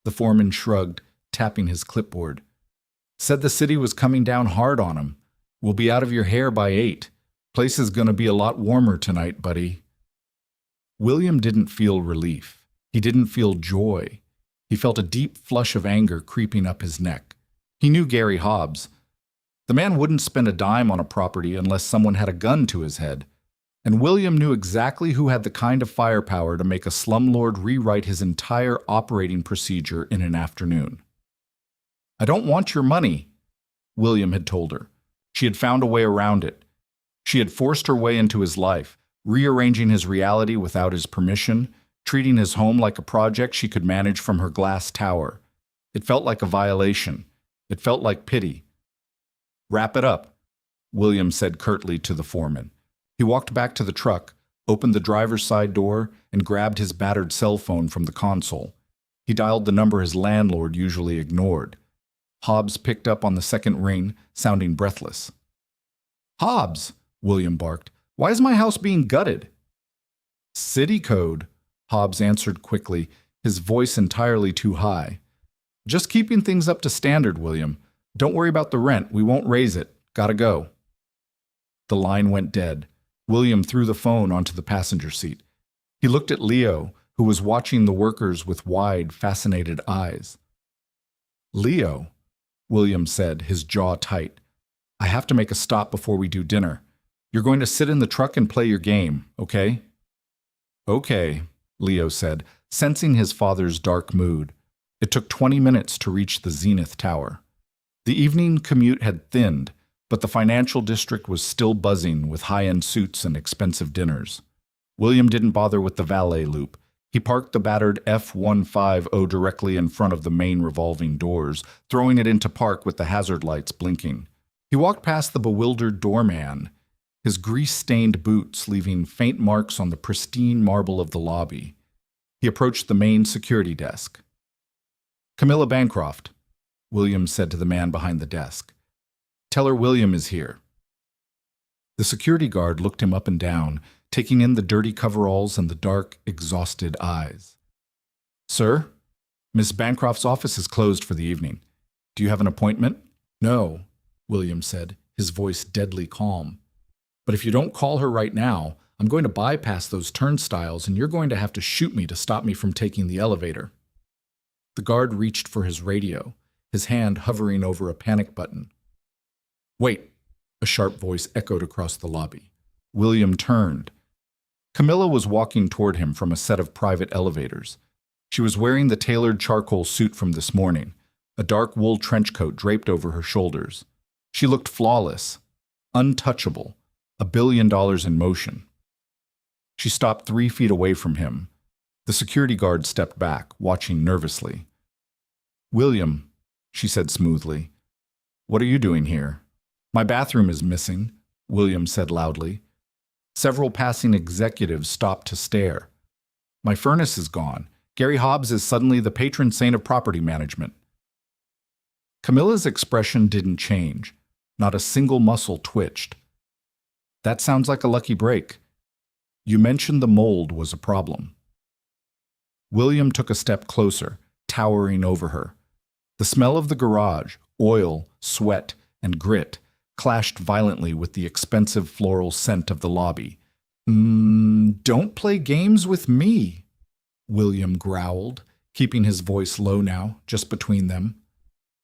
The foreman shrugged, tapping his clipboard. Said the city was coming down hard on him. We'll be out of your hair by 8. Place is gonna be a lot warmer tonight, buddy. William didn't feel relief. He didn't feel joy. He felt a deep flush of anger creeping up his neck. He knew Gary Hobbs. The man wouldn't spend a dime on a property unless someone had a gun to his head. And William knew exactly who had the kind of firepower to make a slumlord rewrite his entire operating procedure in an afternoon. "I don't want your money," William had told her. She had found a way around it. She had forced her way into his life, rearranging his reality without his permission, treating his home like a project she could manage from her glass tower. It felt like a violation. It felt like pity. "Wrap it up," William said curtly to the foreman. He walked back to the truck, opened the driver's side door, and grabbed his battered cell phone from the console. He dialed the number his landlord usually ignored. Hobbs picked up on the second ring, sounding breathless. "Hobbs," William barked, "why is my house being gutted?" "City code," Hobbs answered quickly, his voice entirely too high. "Just keeping things up to standard, William. Don't worry about the rent. We won't raise it. Gotta go." The line went dead. William threw the phone onto the passenger seat. He looked at Leo, who was watching the workers with wide, fascinated eyes. "Leo," William said, his jaw tight, "I have to make a stop before we do dinner. You're going to sit in the truck and play your game, okay?" "Okay," Leo said, sensing his father's dark mood. It took 20 minutes to reach the Zenith Tower. The evening commute had thinned, but the financial district was still buzzing with high-end suits and expensive dinners. William didn't bother with the valet loop. He parked the battered F-150 directly in front of the main revolving doors, throwing it into park with the hazard lights blinking. He walked past the bewildered doorman, his grease-stained boots leaving faint marks on the pristine marble of the lobby. He approached the main security desk. "Camilla Bancroft," William said to the man behind the desk. "Tell her William is here." The security guard looked him up and down, taking in the dirty coveralls and the dark, exhausted eyes. "Sir, Miss Bancroft's office is closed for the evening. Do you have an appointment?" "No," William said, his voice deadly calm. "But if you don't call her right now, I'm going to bypass those turnstiles and you're going to have to shoot me to stop me from taking the elevator." The guard reached for his radio, his hand hovering over a panic button. "Wait," a sharp voice echoed across the lobby. William turned. Camilla was walking toward him from a set of private elevators. She was wearing the tailored charcoal suit from this morning, a dark wool trench coat draped over her shoulders. She looked flawless, untouchable, $1 billion in motion. She stopped 3 feet away from him. The security guard stepped back, watching nervously. "William," she said smoothly, "what are you doing here?" "My bathroom is missing," William said loudly. Several passing executives stopped to stare. "My furnace is gone. Gary Hobbs is suddenly the patron saint of property management." Camilla's expression didn't change. Not a single muscle twitched. "That sounds like a lucky break. You mentioned the mold was a problem." William took a step closer, towering over her. The smell of the garage, oil, sweat, and grit, clashed violently with the expensive floral scent of the lobby. Don't play games with me," William growled, keeping his voice low now, just between them.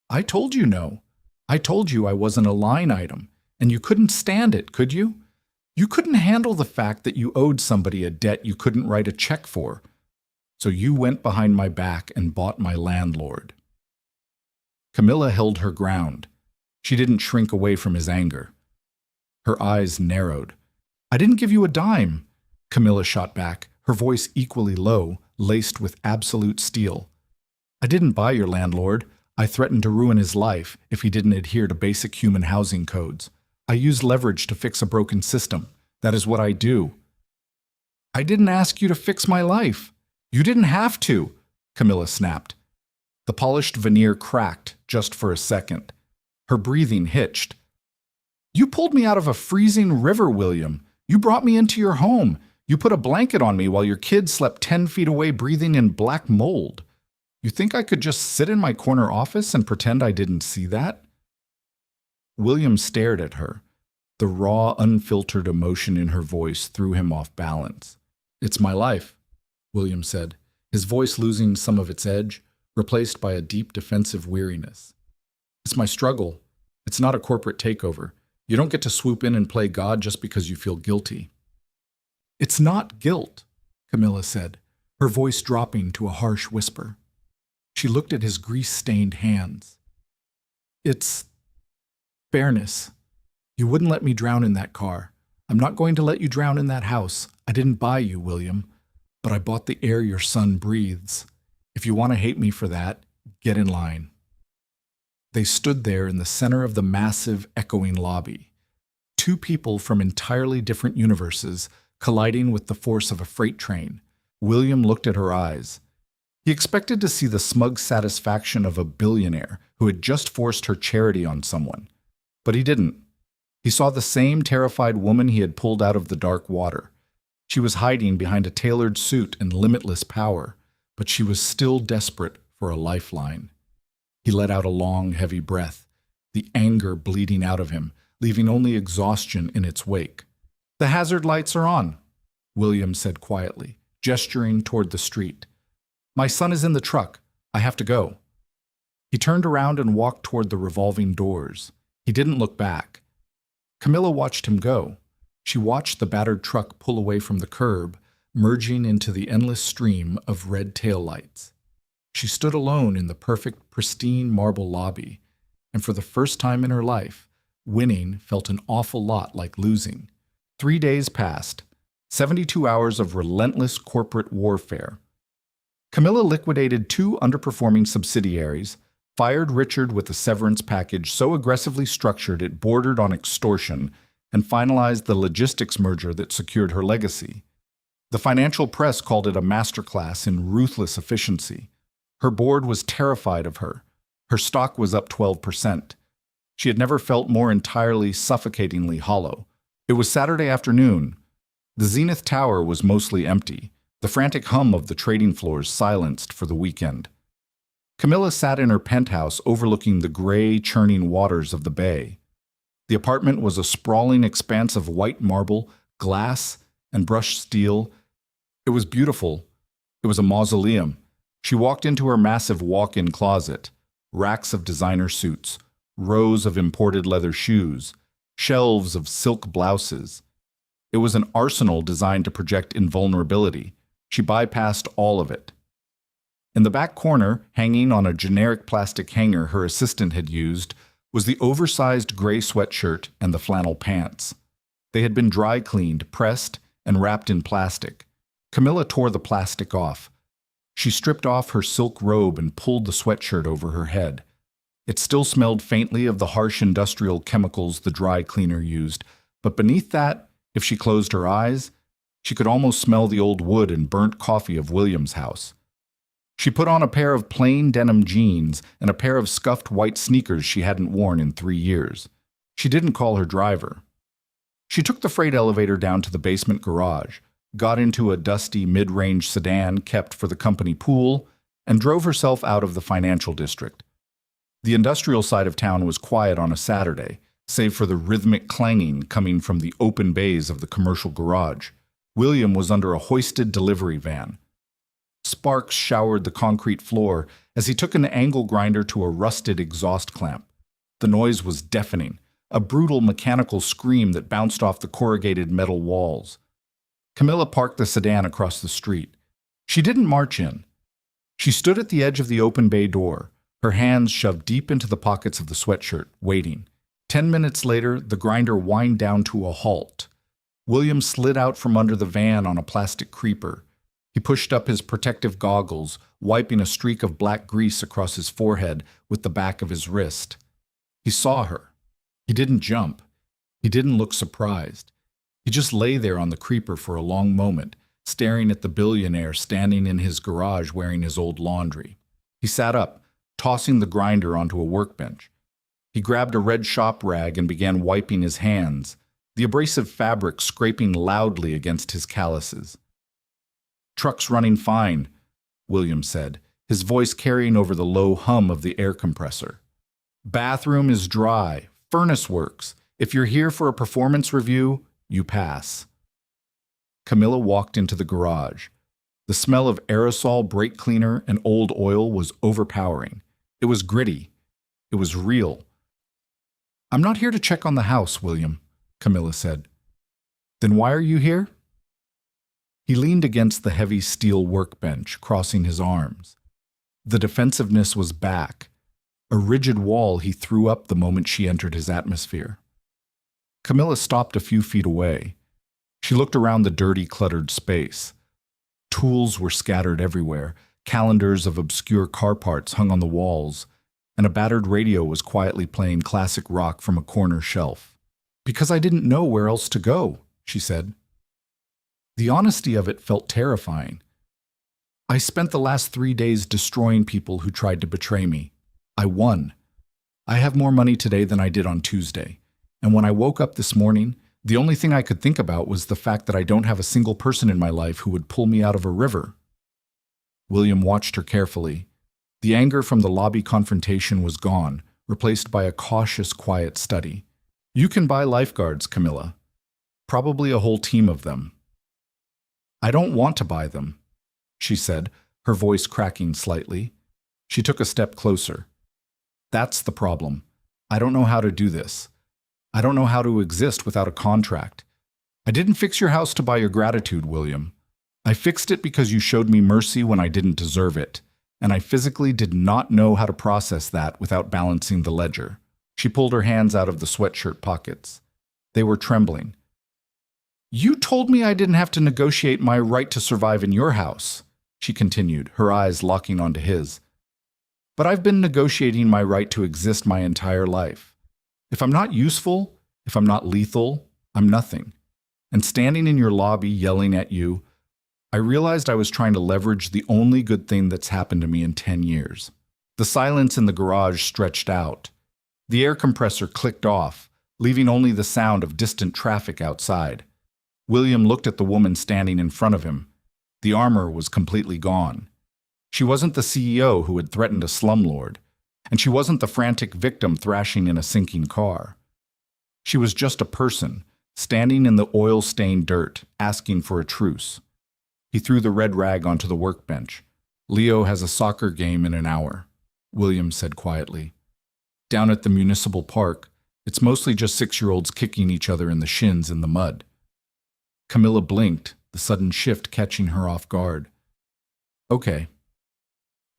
"I told you no. I told you I wasn't a line item, and you couldn't stand it, could you? You couldn't handle the fact that you owed somebody a debt you couldn't write a check for. So you went behind my back and bought my landlord." Camilla held her ground. She didn't shrink away from his anger. Her eyes narrowed. "I didn't give you a dime," Camilla shot back, her voice equally low, laced with absolute steel. "I didn't buy your landlord. I threatened to ruin his life if he didn't adhere to basic human housing codes. I used leverage to fix a broken system. That is what I do." "I didn't ask you to fix my life. You didn't have to," Camilla snapped. The polished veneer cracked just for a second. Her breathing hitched. "You pulled me out of a freezing river, William. You brought me into your home. You put a blanket on me while your kid slept 10 feet away breathing in black mold. You think I could just sit in my corner office and pretend I didn't see that?" William stared at her. The raw, unfiltered emotion in her voice threw him off balance. "It's my life," William said, his voice losing some of its edge, replaced by a deep defensive weariness. "It's my struggle. It's not a corporate takeover. You don't get to swoop in and play God just because you feel guilty." It's not guilt, Camilla said, her voice dropping to a harsh whisper. She looked at his grease-stained hands. It's fairness. You wouldn't let me drown in that car. I'm not going to let you drown in that house. I didn't buy you, William, but I bought the air your son breathes. If you want to hate me for that, get in line. They stood there in the center of the massive, echoing lobby. Two people from entirely different universes colliding with the force of a freight train. William looked at her eyes. He expected to see the smug satisfaction of a billionaire who had just forced her charity on someone. But he didn't. He saw the same terrified woman he had pulled out of the dark water. She was hiding behind a tailored suit and limitless power, but she was still desperate for a lifeline. He let out a long, heavy breath, the anger bleeding out of him, leaving only exhaustion in its wake. "The hazard lights are on," William said quietly, gesturing toward the street. "My son is in the truck. I have to go." He turned around and walked toward the revolving doors. He didn't look back. Camilla watched him go. She watched the battered truck pull away from the curb, merging into the endless stream of red taillights. She stood alone in the perfect, pristine marble lobby, and for the first time in her life, winning felt an awful lot like losing. 3 days passed, 72 hours of relentless corporate warfare. Camilla liquidated 2 underperforming subsidiaries, fired Richard with a severance package so aggressively structured it bordered on extortion, and finalized the logistics merger that secured her legacy. The financial press called it a masterclass in ruthless efficiency. Her board was terrified of her. Her stock was up 12%. She had never felt more entirely suffocatingly hollow. It was Saturday afternoon. The Zenith Tower was mostly empty, the frantic hum of the trading floors silenced for the weekend. Camilla sat in her penthouse overlooking the gray, churning waters of the bay. The apartment was a sprawling expanse of white marble, glass, and brushed steel. It was beautiful. It was a mausoleum. She walked into her massive walk-in closet, racks of designer suits, rows of imported leather shoes, shelves of silk blouses. It was an arsenal designed to project invulnerability. She bypassed all of it. In the back corner, hanging on a generic plastic hanger her assistant had used, was the oversized gray sweatshirt and the flannel pants. They had been dry cleaned, pressed, and wrapped in plastic. Camilla tore the plastic off. She stripped off her silk robe and pulled the sweatshirt over her head. It still smelled faintly of the harsh industrial chemicals the dry cleaner used, but beneath that, if she closed her eyes, she could almost smell the old wood and burnt coffee of William's house. She put on a pair of plain denim jeans and a pair of scuffed white sneakers she hadn't worn in 3 years. She didn't call her driver. She took the freight elevator down to the basement garage, got into a dusty mid-range sedan kept for the company pool, and drove herself out of the financial district. The industrial side of town was quiet on a Saturday, save for the rhythmic clanging coming from the open bays of the commercial garage. William was under a hoisted delivery van. Sparks showered the concrete floor as he took an angle grinder to a rusted exhaust clamp. The noise was deafening, a brutal mechanical scream that bounced off the corrugated metal walls. Camilla parked the sedan across the street. She didn't march in. She stood at the edge of the open bay door, her hands shoved deep into the pockets of the sweatshirt, waiting. 10 minutes later, the grinder whined down to a halt. William slid out from under the van on a plastic creeper. He pushed up his protective goggles, wiping a streak of black grease across his forehead with the back of his wrist. He saw her. He didn't jump. He didn't look surprised. He just lay there on the creeper for a long moment, staring at the billionaire standing in his garage wearing his old laundry. He sat up, tossing the grinder onto a workbench. He grabbed a red shop rag and began wiping his hands, the abrasive fabric scraping loudly against his calluses. "Truck's running fine," William said, his voice carrying over the low hum of the air compressor. "Bathroom is dry. Furnace works. If you're here for a performance review, you pass." Camilla walked into the garage. The smell of aerosol brake cleaner and old oil was overpowering. It was gritty. It was real. "I'm not here to check on the house, William," Camilla said. "Then why are you here?" He leaned against the heavy steel workbench, crossing his arms. The defensiveness was back, a rigid wall he threw up the moment she entered his atmosphere. Camilla stopped a few feet away. She looked around the dirty, cluttered space. Tools were scattered everywhere, calendars of obscure car parts hung on the walls, and a battered radio was quietly playing classic rock from a corner shelf. "Because I didn't know where else to go," she said. The honesty of it felt terrifying. "I spent the last 3 days destroying people who tried to betray me. I won. I have more money today than I did on Tuesday. And when I woke up this morning, the only thing I could think about was the fact that I don't have a single person in my life who would pull me out of a river." William watched her carefully. The anger from the lobby confrontation was gone, replaced by a cautious, quiet study. "You can buy lifeguards, Camilla. Probably a whole team of them." "I don't want to buy them," she said, her voice cracking slightly. She took a step closer. "That's the problem. I don't know how to do this. I don't know how to exist without a contract. I didn't fix your house to buy your gratitude, William. I fixed it because you showed me mercy when I didn't deserve it, and I physically did not know how to process that without balancing the ledger." She pulled her hands out of the sweatshirt pockets. They were trembling. "You told me I didn't have to negotiate my right to survive in your house," she continued, her eyes locking onto his. "But I've been negotiating my right to exist my entire life. If I'm not useful, if I'm not lethal, I'm nothing. And standing in your lobby yelling at you, I realized I was trying to leverage the only good thing that's happened to me in 10 years. The silence in the garage stretched out. The air compressor clicked off, leaving only the sound of distant traffic outside. William looked at the woman standing in front of him. The armor was completely gone. She wasn't the CEO who had threatened a slumlord, and she wasn't the frantic victim thrashing in a sinking car. She was just a person, standing in the oil-stained dirt, asking for a truce. He threw the red rag onto the workbench. "Leo has a soccer game in an hour," William said quietly. "Down at the municipal park, it's mostly just 6-year-olds kicking each other in the shins in the mud." Camilla blinked, the sudden shift catching her off guard. "Okay."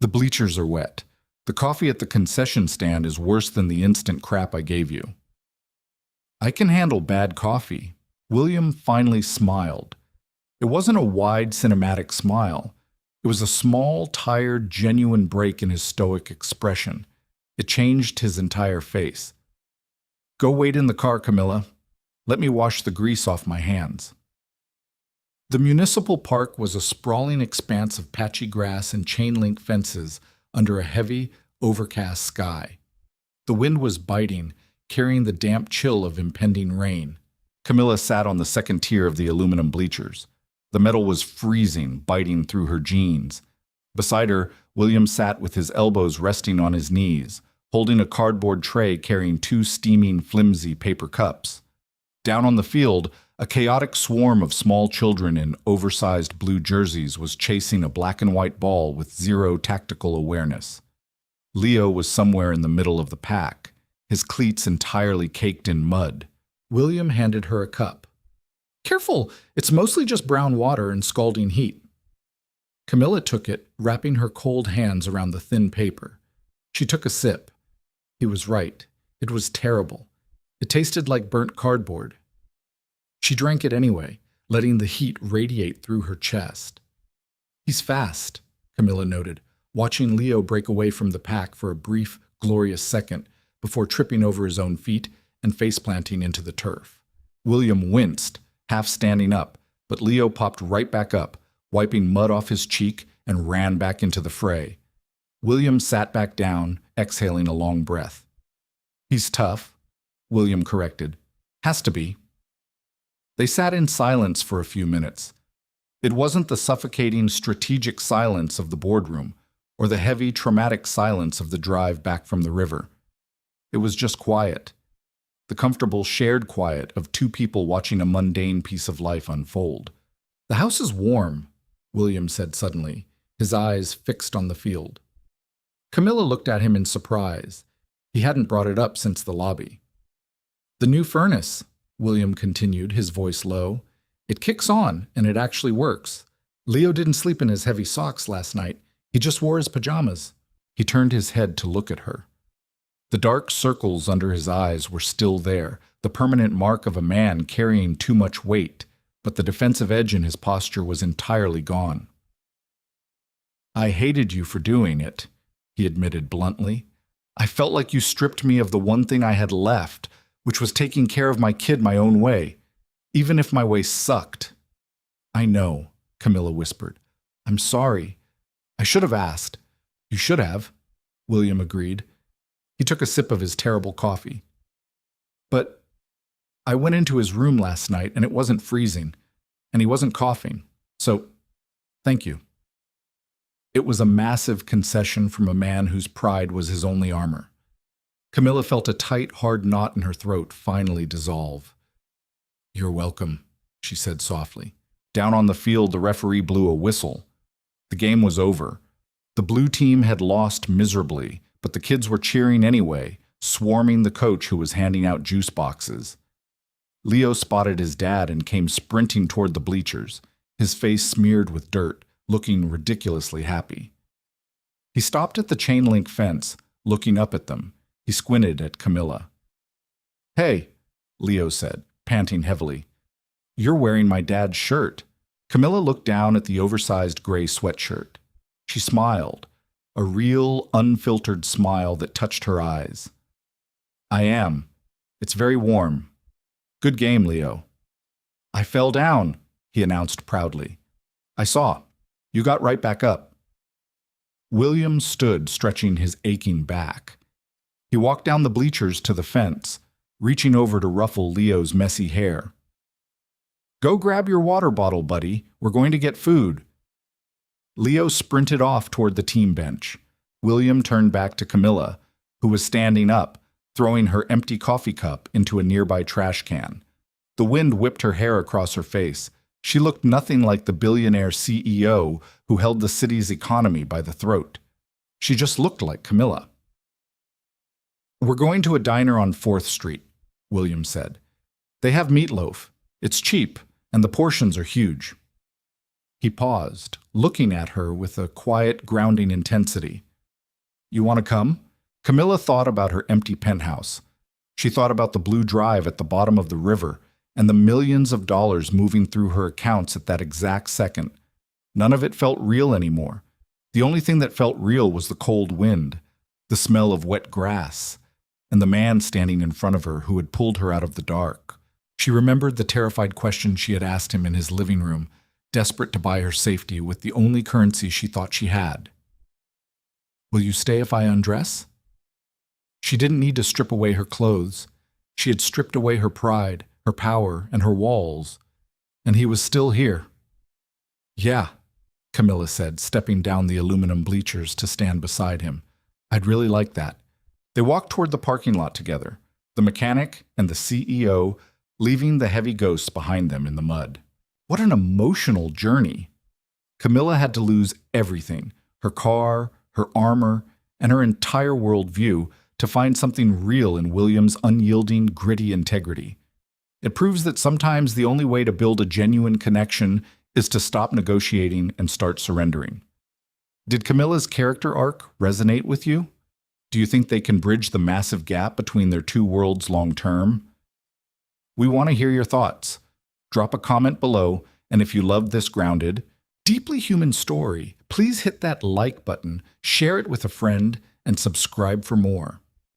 "The bleachers are wet. The coffee at the concession stand is worse than the instant crap I gave you." "I can handle bad coffee." William finally smiled. It wasn't a wide, cinematic smile. It was a small, tired, genuine break in his stoic expression. It changed his entire face. "Go wait in the car, Camilla. Let me wash the grease off my hands." The municipal park was a sprawling expanse of patchy grass and chain-link fences under a heavy, overcast sky. The wind was biting, carrying the damp chill of impending rain. Camilla sat on the second tier of the aluminum bleachers. The metal was freezing, biting through her jeans. Beside her, William sat with his elbows resting on his knees, holding a cardboard tray carrying 2 steaming, flimsy paper cups. Down on the field, a chaotic swarm of small children in oversized blue jerseys was chasing a black and white ball with zero tactical awareness. Leo was somewhere in the middle of the pack, his cleats entirely caked in mud. William handed her a cup. "Careful, it's mostly just brown water and scalding heat." Camilla took it, wrapping her cold hands around the thin paper. She took a sip. He was right. It was terrible. It tasted like burnt cardboard. She drank it anyway, letting the heat radiate through her chest. "He's fast," Camilla noted, watching Leo break away from the pack for a brief, glorious second before tripping over his own feet and face-planting into the turf. William winced, half standing up, but Leo popped right back up, wiping mud off his cheek, and ran back into the fray. William sat back down, exhaling a long breath. "He's tough," William corrected. "Has to be." They sat in silence for a few minutes. It wasn't the suffocating, strategic silence of the boardroom, or the heavy, traumatic silence of the drive back from the river. It was just quiet. The comfortable, shared quiet of 2 people watching a mundane piece of life unfold. "The house is warm," William said suddenly, his eyes fixed on the field. Camilla looked at him in surprise. He hadn't brought it up since the lobby. "The new furnace," William continued, his voice low. It kicks on, and it actually works. Leo didn't sleep in his heavy socks last night. He just wore his pajamas. He turned his head to look at her. The dark circles under his eyes were still there, the permanent mark of a man carrying too much weight, but the defensive edge in his posture was entirely gone. "I hated you for doing it," he admitted bluntly. "I felt like you stripped me of the one thing I had left, which was taking care of my kid my own way, even if my way sucked." "I know," Camilla whispered. "I'm sorry. I should have asked." "You should have," William agreed. He took a sip of his terrible coffee. "But I went into his room last night and it wasn't freezing, and he wasn't coughing. So, thank you." It was a massive concession from a man whose pride was his only armor. Camilla felt a tight, hard knot in her throat finally dissolve. "You're welcome," she said softly. Down on the field, the referee blew a whistle. The game was over. The blue team had lost miserably, but the kids were cheering anyway, swarming the coach who was handing out juice boxes. Leo spotted his dad and came sprinting toward the bleachers, his face smeared with dirt, looking ridiculously happy. He stopped at the chain-link fence, looking up at them. He squinted at Camilla. "Hey," Leo said, panting heavily. "You're wearing my dad's shirt." Camilla looked down at the oversized gray sweatshirt. She smiled, a real, unfiltered smile that touched her eyes. "I am. It's very warm. Good game, Leo." "I fell down," he announced proudly. "I saw. You got right back up." William stood stretching his aching back. He walked down the bleachers to the fence, reaching over to ruffle Leo's messy hair. "Go grab your water bottle, buddy. We're going to get food." Leo sprinted off toward the team bench. William turned back to Camilla, who was standing up, throwing her empty coffee cup into a nearby trash can. The wind whipped her hair across her face. She looked nothing like the billionaire CEO who held the city's economy by the throat. She just looked like Camilla. "We're going to a diner on 4th Street, William said. "They have meatloaf. It's cheap, and the portions are huge." He paused, looking at her with a quiet, grounding intensity. "You want to come?" Camilla thought about her empty penthouse. She thought about the blue drive at the bottom of the river and the millions of dollars moving through her accounts at that exact second. None of it felt real anymore. The only thing that felt real was the cold wind, the smell of wet grass, and the man standing in front of her who had pulled her out of the dark. She remembered the terrified question she had asked him in his living room, desperate to buy her safety with the only currency she thought she had. "Will you stay if I undress?" She didn't need to strip away her clothes. She had stripped away her pride, her power, and her walls, and he was still here. "Yeah," Camilla said, stepping down the aluminum bleachers to stand beside him. "I'd really like that." They walked toward the parking lot together, the mechanic and the CEO leaving the heavy ghosts behind them in the mud. What an emotional journey. Camilla had to lose everything, her car, her armor, and her entire worldview to find something real in William's unyielding, gritty integrity. It proves that sometimes the only way to build a genuine connection is to stop negotiating and start surrendering. Did Camilla's character arc resonate with you? Do you think they can bridge the massive gap between their two worlds long term? We want to hear your thoughts. Drop a comment below, and if you love this grounded, deeply human story, please hit that like button, share it with a friend, and subscribe for more.